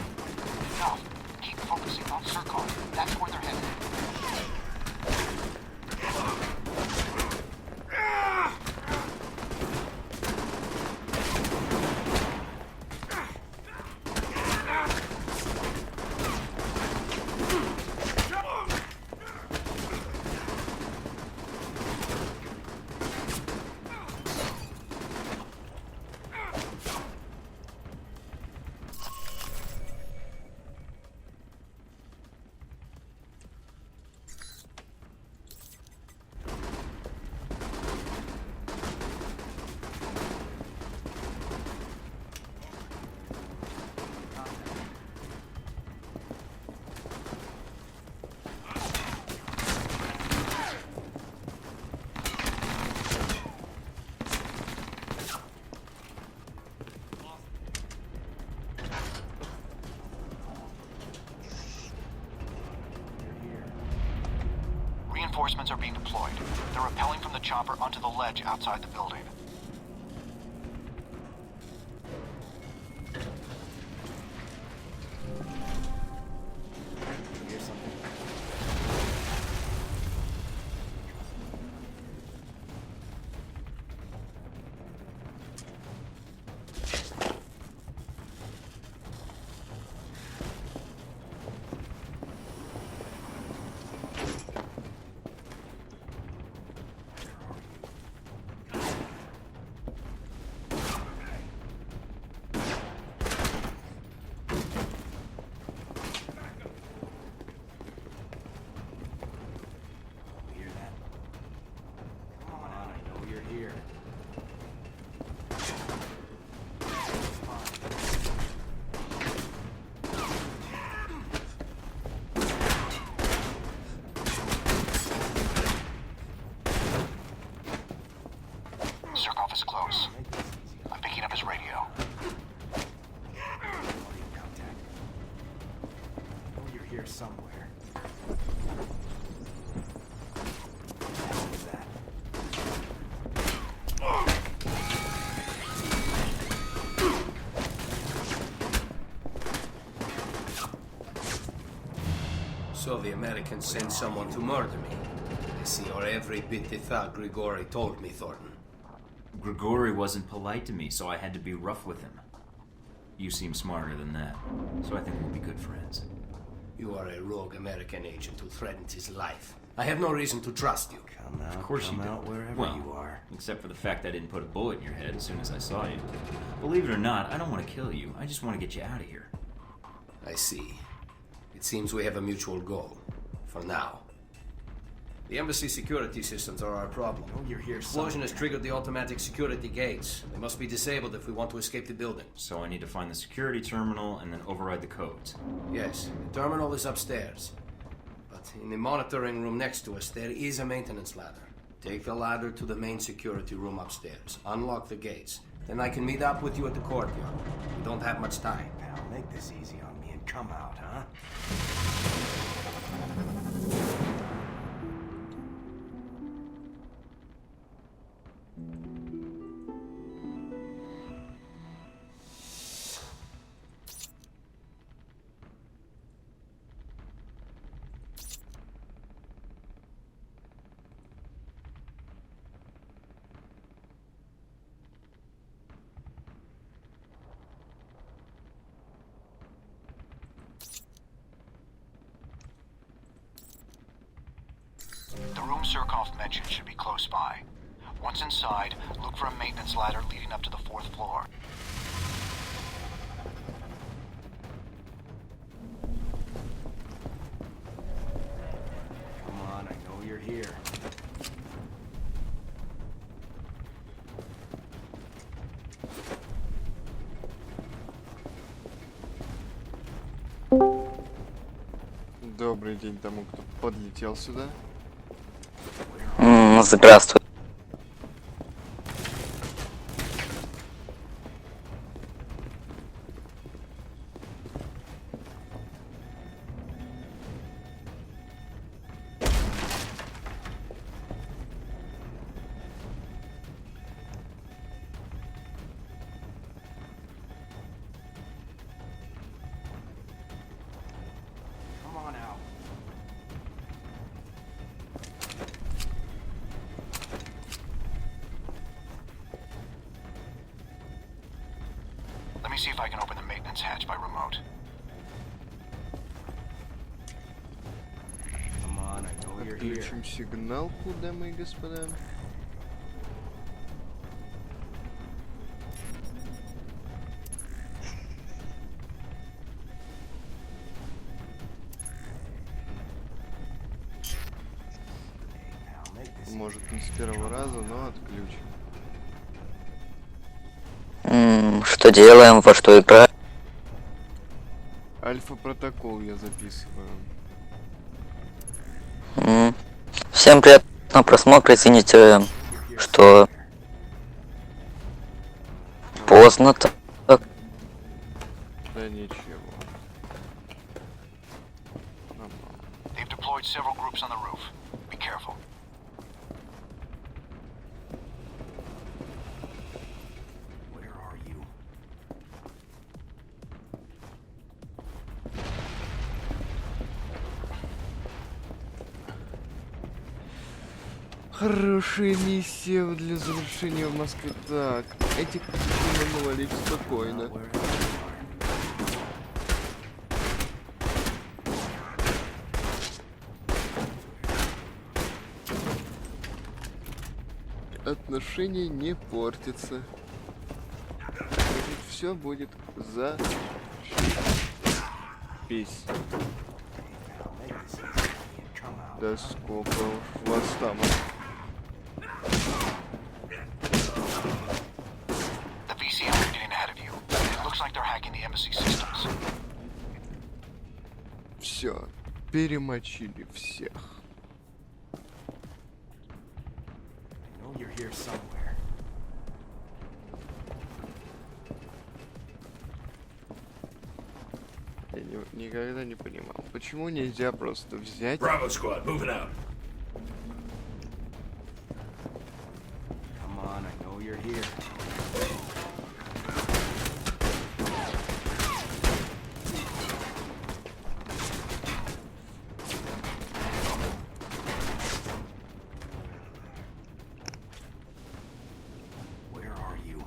Enough. Keep focusing on Surkov. That's where they're headed. Reinforcements are being deployed. They're rappelling from the chopper onto the ledge outside the building. Surkov is close. I'm picking up his radio. Oh, you're here somewhere. So the Americans sent someone to murder me. I see you're every bit the thug Grigori told me, Thornton. Grigori wasn't polite to me, so I had to be rough with him. You seem smarter than that, so I think we'll be good friends. You are a rogue American agent who threatened his life. I have no reason to trust you. Of course you out don't. wherever Well, you are. except for the fact I didn't put a bullet in your head as soon as I saw you. Believe it or not, I don't want to kill you. I just want to get you out of here. I see. It seems we have a mutual goal. For now. The embassy security systems are our problem. Oh, you're here Explosion somewhere. has triggered the automatic security gates. They must be disabled if we want to escape the building. So I need to find the security terminal and then override the codes. Yes, the terminal is upstairs. But in the monitoring room next to us, there is a maintenance ladder. Take the ladder to the main security room upstairs. Unlock the gates. Then I can meet up with you at the courtyard. We don't have much time. Pal, make this easy on me and come out, huh? The room Surkov mentioned should be close by. Once inside, look for a maintenance ladder leading up to the 4th floor. Come on, I know you're here. Добрый день тому, кто подлетел сюда. Здравствуй. Come on out. Let me see if I can open the maintenance hatch by remote. Come on, I know you're here. Отключим сигналку, дамы и господа. Может, не с первого раза, но отключим. Что делаем, во что играем? Альфа-протокол я записываю. Всем приятного просмотра, извините, что поздно так. Да ничего. They've deployed several groups on the roof. Be careful. Хорошая миссия для завершения в Москве. Так, этих нужно навалить спокойно. Отношения не портятся. Все будет за пись. Да сколько уж вас там. The VCM are getting ahead of you. It looks like they're hacking the embassy systems. Все, перемочили всех. You're here somewhere. Я никогда не понимал, почему нельзя просто взять... Bravo squad, moving out. Come on, I know you're here. Where are you?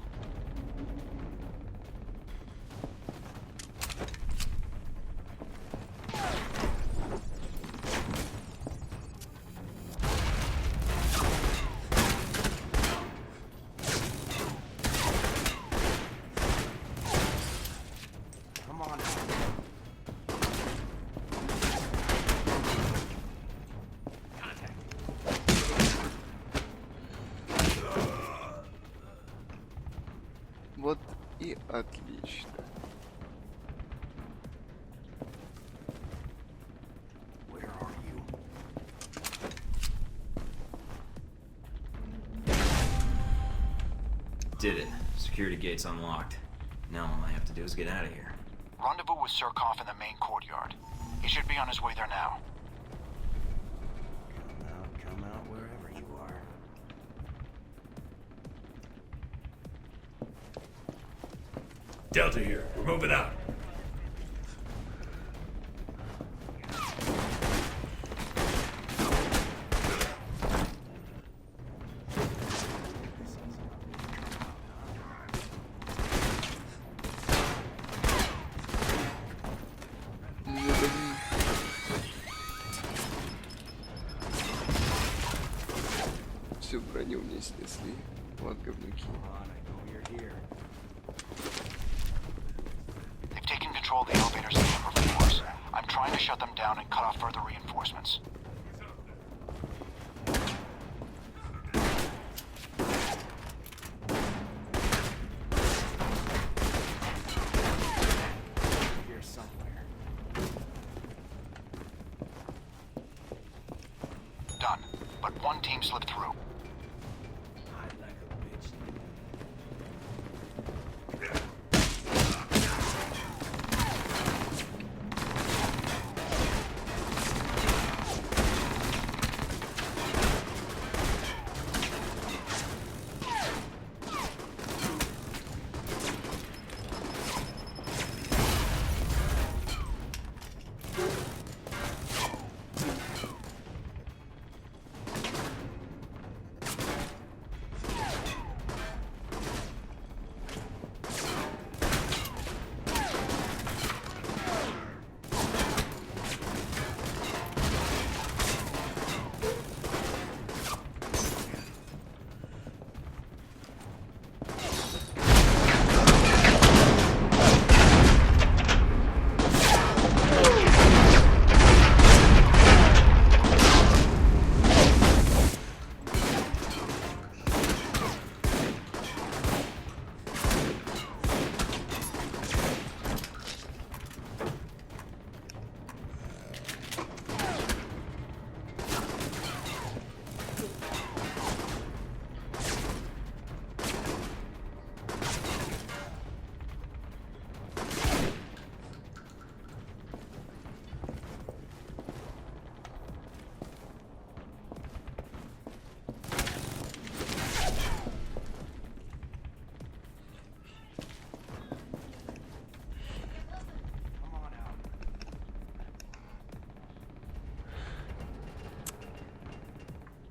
Come on. Вот и отлично. Where are you? Did it. Security gate's unlocked. Now all I have to do is get out of here. Rendezvous with Surkov in the main courtyard. He should be on his way there now. Come out wherever you are. Delta here. We're moving out. Всю броню мне снесли. Вот говнюки. They've taken control of the elevators and upper floors. I'm trying to shut them down and cut off further reinforcements. Here somewhere. Done. But one team slipped through.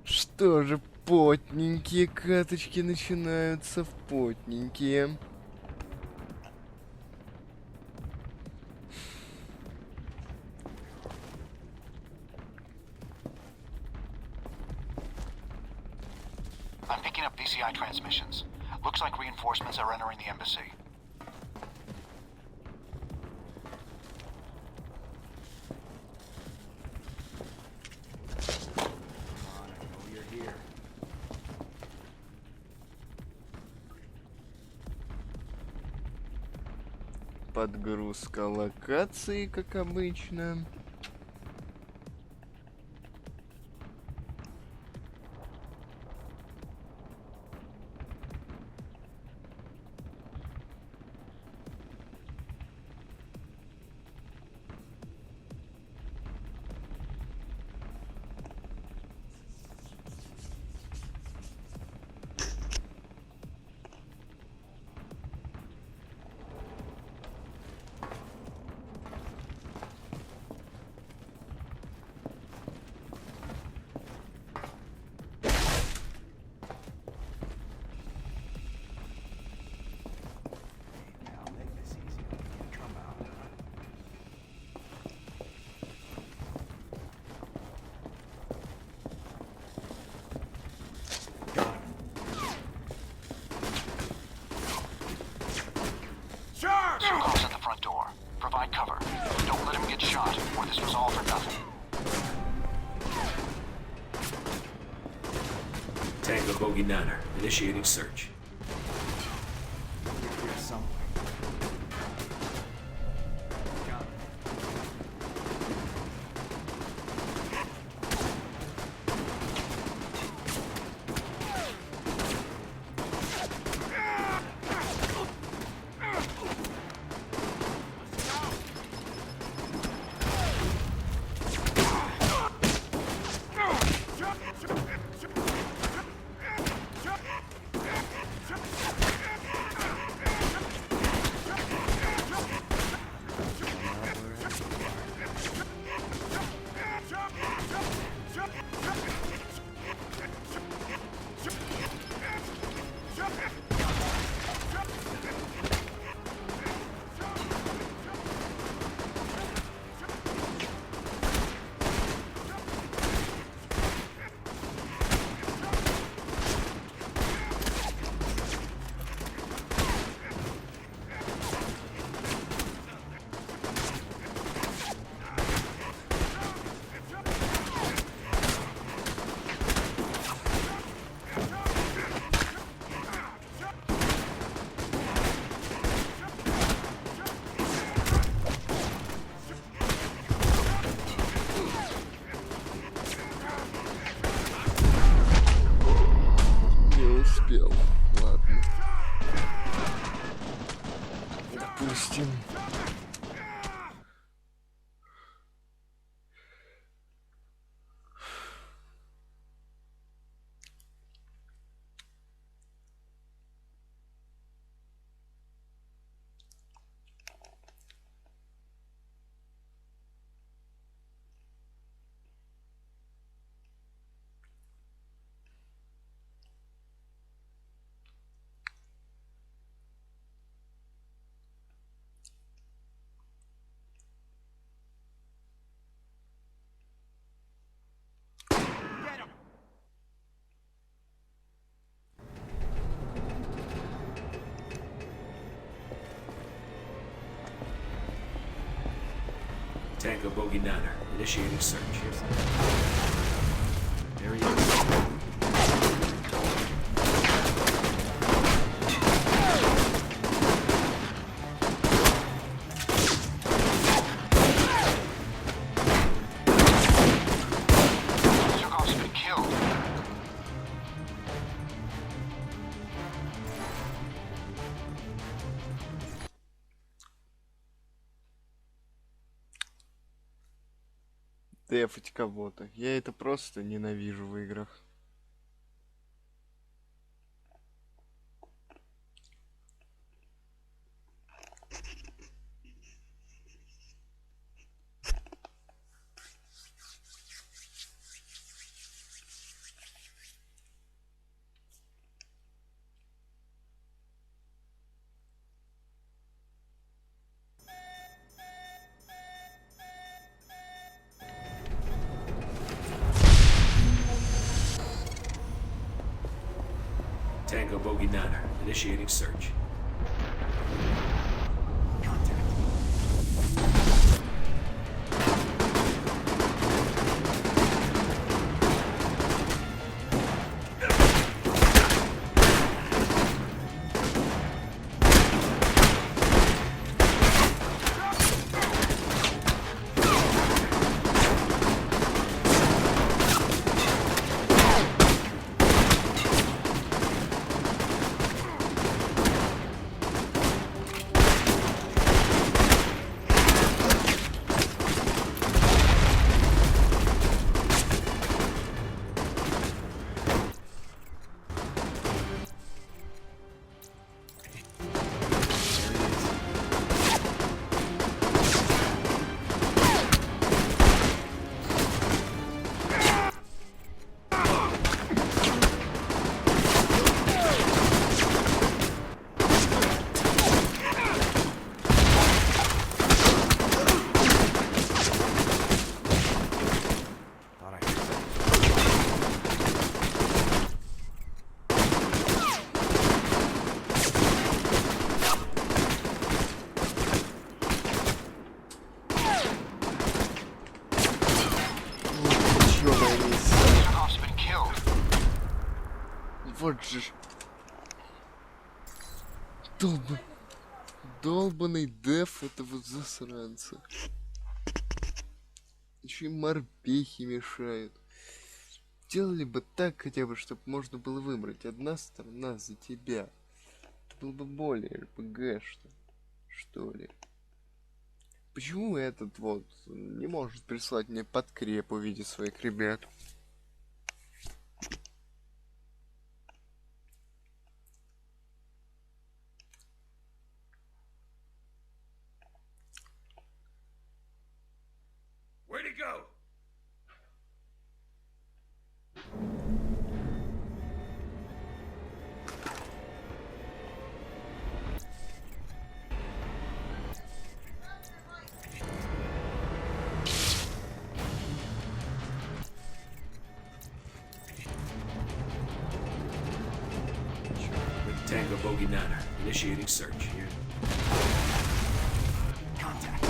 Что же, Потненькие каточки начинаются, в потненькие. I'm picking up VCI transmissions. Looks like reinforcements are entering the embassy. Подгрузка локации, как обычно. Surkov's at the front door. Provide cover. Don't let him get shot, or this was all for nothing. Tango Bogey Niner, initiating search. Here somewhere. Ладно. Допустим. Tango Bogey Niner, initiating search. There he is. Surkov's been killed. Дефать кого-то. Я это просто ненавижу в играх. Bogey Niner. Initiating search. Вот же ж. Долбаный деф этого засранца. Еще и морпехи мешают. Делали бы так хотя бы, чтобы можно было выбрать одна сторона за тебя. Это было бы более РПГ, что ли. Почему этот вот не может прислать мне подкреп в виде своих ребят? Where'd he go? Tango Bogey Niner. Initiating search. Here. Contact.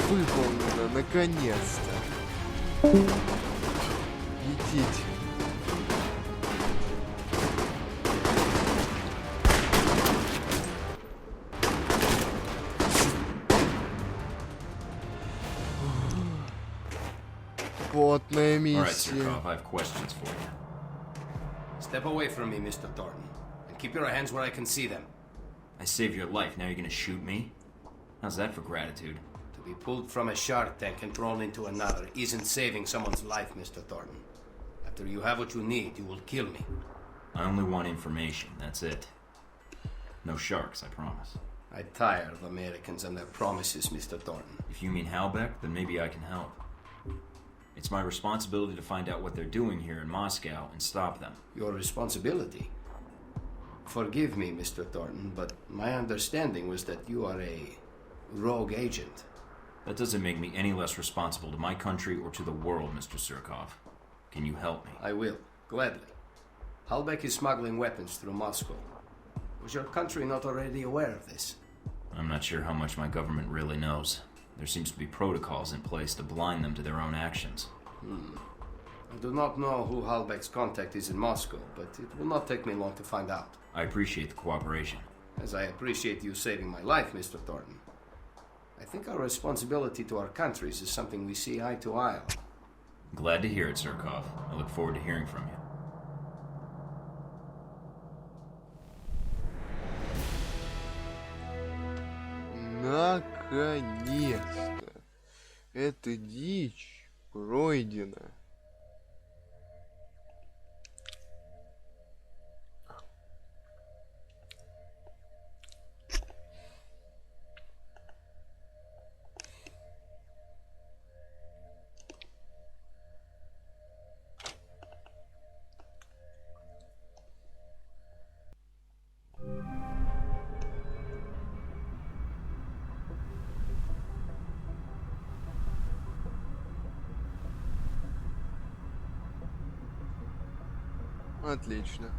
Выполнено, наконец-то. Идите. Потная миссия. All right, Surkov, I have questions for you. Step away from me, Mr. Thornton, and keep your hands where I can see them. I saved your life, now you're gonna shoot me? How's that for gratitude? To be pulled from a shark tank and thrown into another isn't saving someone's life, Mr. Thornton. After you have what you need, you will kill me. I only want information, that's it. No sharks, I promise. I tire of Americans and their promises, Mr. Thornton. If you mean Halbeck, then maybe I can help. It's my responsibility to find out what they're doing here in Moscow and stop them. Your responsibility? Forgive me, Mr. Thornton, but my understanding was that you are a rogue agent. That doesn't make me any less responsible to my country or to the world, Mr. Surkov. Can you help me? I will, gladly. Halbeck is smuggling weapons through Moscow. Was your country not already aware of this? I'm not sure how much my government really knows. There seems to be protocols in place to blind them to their own actions. I do not know who Halbeck's contact is in Moscow, but it will not take me long to find out. I appreciate the cooperation. As I appreciate you saving my life, Mr. Thornton. I think our responsibility to our countries is something we see eye to eye on. Glad to hear it, Surkov. I look forward to hearing from you. Наконец-то! Эта дичь пройдена. Отлично.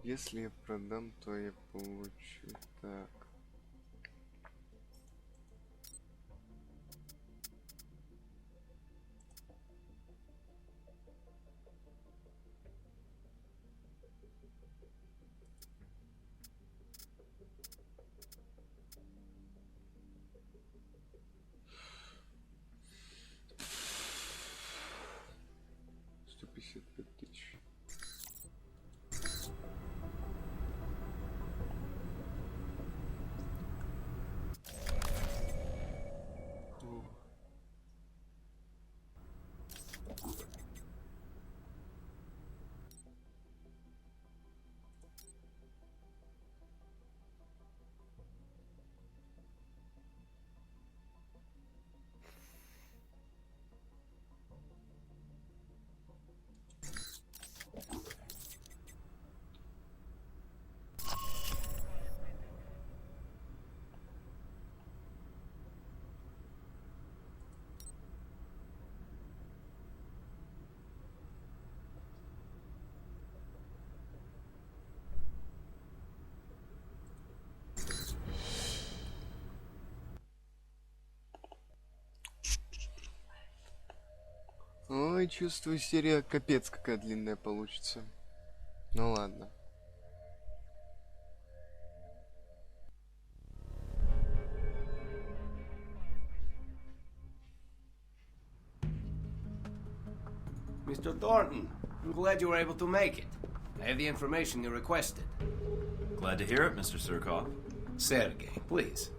Если я продам, то я получу так. Ой, чувствую, серия капец какая длинная получится. Ну ладно. Mr. Thornton, I'm glad you were able to make it. I have the information you requested. Glad to hear it, Mr. Surkov. Sergei, please.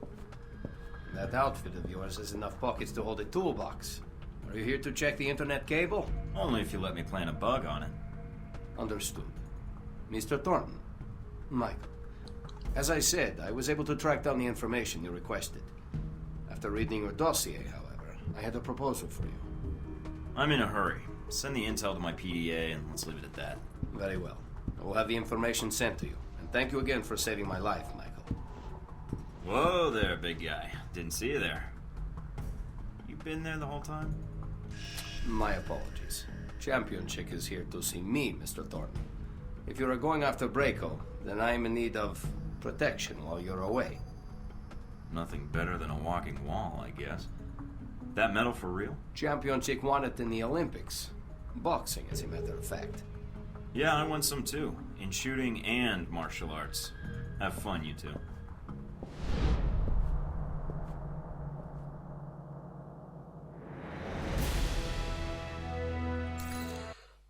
That outfit of yours has enough pockets to hold a toolbox. Are you here to check the internet cable? Only if you let me plant a bug on it. Understood. Mr. Thornton. Michael. As I said, I was able to track down the information you requested. After reading your dossier, however, I had a proposal for you. I'm in a hurry. Send the intel to my PDA and let's leave it at that. Very well. I will have the information sent to you. And thank you again for saving my life, Michael. Whoa there, big guy. Didn't see you there. You been there the whole time? My apologies. Champion Chick is here to see me, Mr. Thornton. If you are going after Braco, then I am in need of protection while you're away. Nothing better than a walking wall, I guess. That medal for real? Champion Chick won it in the Olympics. Boxing, as a matter of fact. Yeah, I won some too. In shooting and martial arts. Have fun, you two.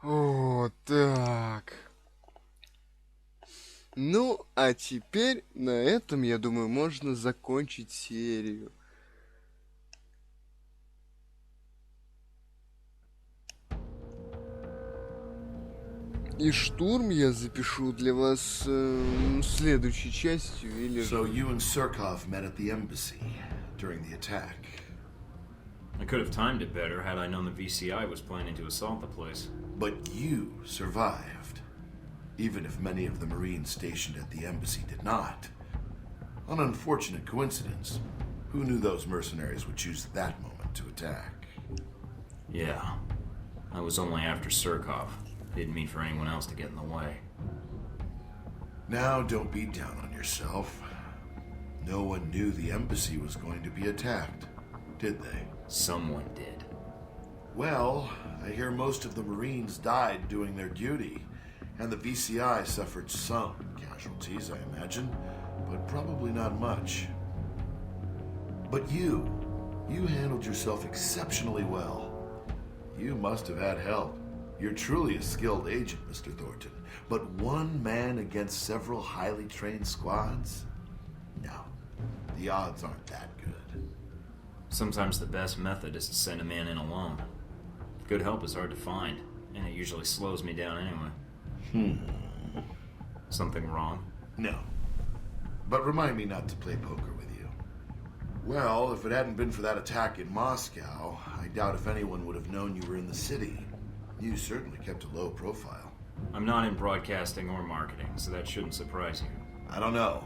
О, так. Ну, а теперь на этом, я думаю, можно закончить серию. И штурм я запишу для вас следующей частью или So you and Surkov met at the embassy during the attack. I could have timed it better had I known the VCI was planning to assault the place. But you survived, even if many of the Marines stationed at the embassy did not. An unfortunate coincidence. Who knew those mercenaries would choose that moment to attack? Yeah. I was only after Surkov. Didn't mean for anyone else to get in the way. Now don't be down on yourself. No one knew the embassy was going to be attacked, did they? Someone did. Well, I hear most of the Marines died doing their duty, and the VCI suffered some casualties, I imagine, but probably not much. But you handled yourself exceptionally well. You must have had help. You're truly a skilled agent, Mr. Thornton. But one man against several highly trained squads? No, the odds aren't that good. Sometimes the best method is to send a man in alone. Good help is hard to find, and it usually slows me down anyway. Something wrong? No. But remind me not to play poker with you. Well, if it hadn't been for that attack in Moscow, I doubt if anyone would have known you were in the city. You certainly kept a low profile. I'm not in broadcasting or marketing, so that shouldn't surprise you. I don't know.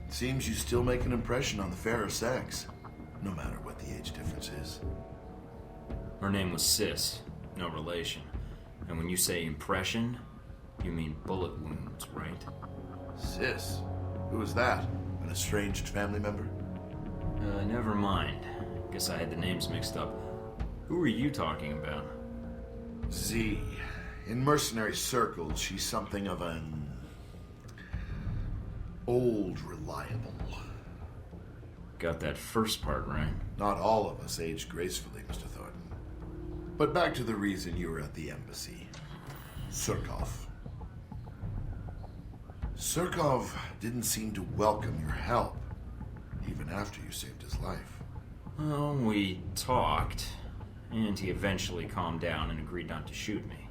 It seems you still make an impression on the fairer sex, no matter what the age difference is. Her name was Sis, no relation. And when you say impression, you mean bullet wounds, right? Sis? Who was that? An estranged family member? Never mind. Guess I had the names mixed up. Who are you talking about? Z. In mercenary circles, she's something of an old reliable. Got that first part right. Not all of us age gracefully, Mr. Thornton. But back to the reason you were at the embassy. Surkov. Surkov didn't seem to welcome your help, even after you saved his life. Well, we talked, and he eventually calmed down and agreed not to shoot me.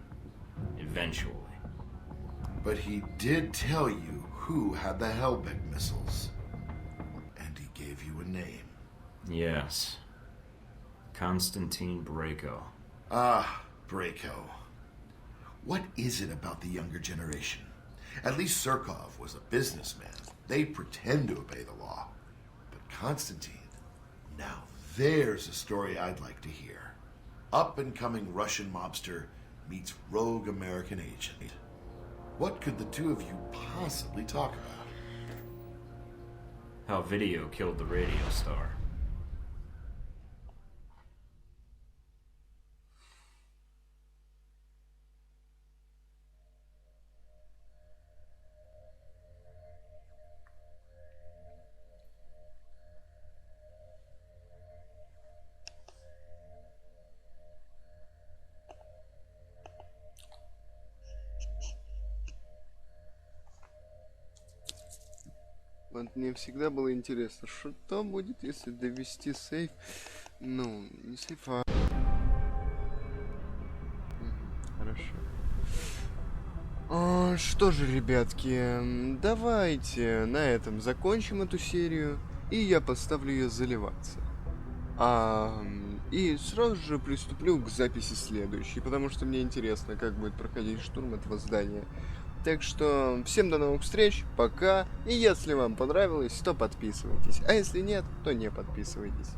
Eventually. But he did tell you who had the Hellbeck missiles. And he gave you a name. Yes. Konstantin Braco. Ah, Braco. What is it about the younger generation? At least Surkov was a businessman. They pretend to obey the law. But Konstantin, now there's a story I'd like to hear. Up-and-coming Russian mobster meets rogue American agent. What could the two of you possibly talk about? How video killed the radio star. Вот мне всегда было интересно, что будет, если довести сейф, ну, не сейф, а... Хорошо. Что же, ребятки, давайте на этом закончим эту серию, и я поставлю ее заливаться. И сразу же приступлю к записи следующей, потому что мне интересно, как будет проходить штурм этого здания. Так что всем до новых встреч, пока, и если вам понравилось, то подписывайтесь, а если нет, то не подписывайтесь.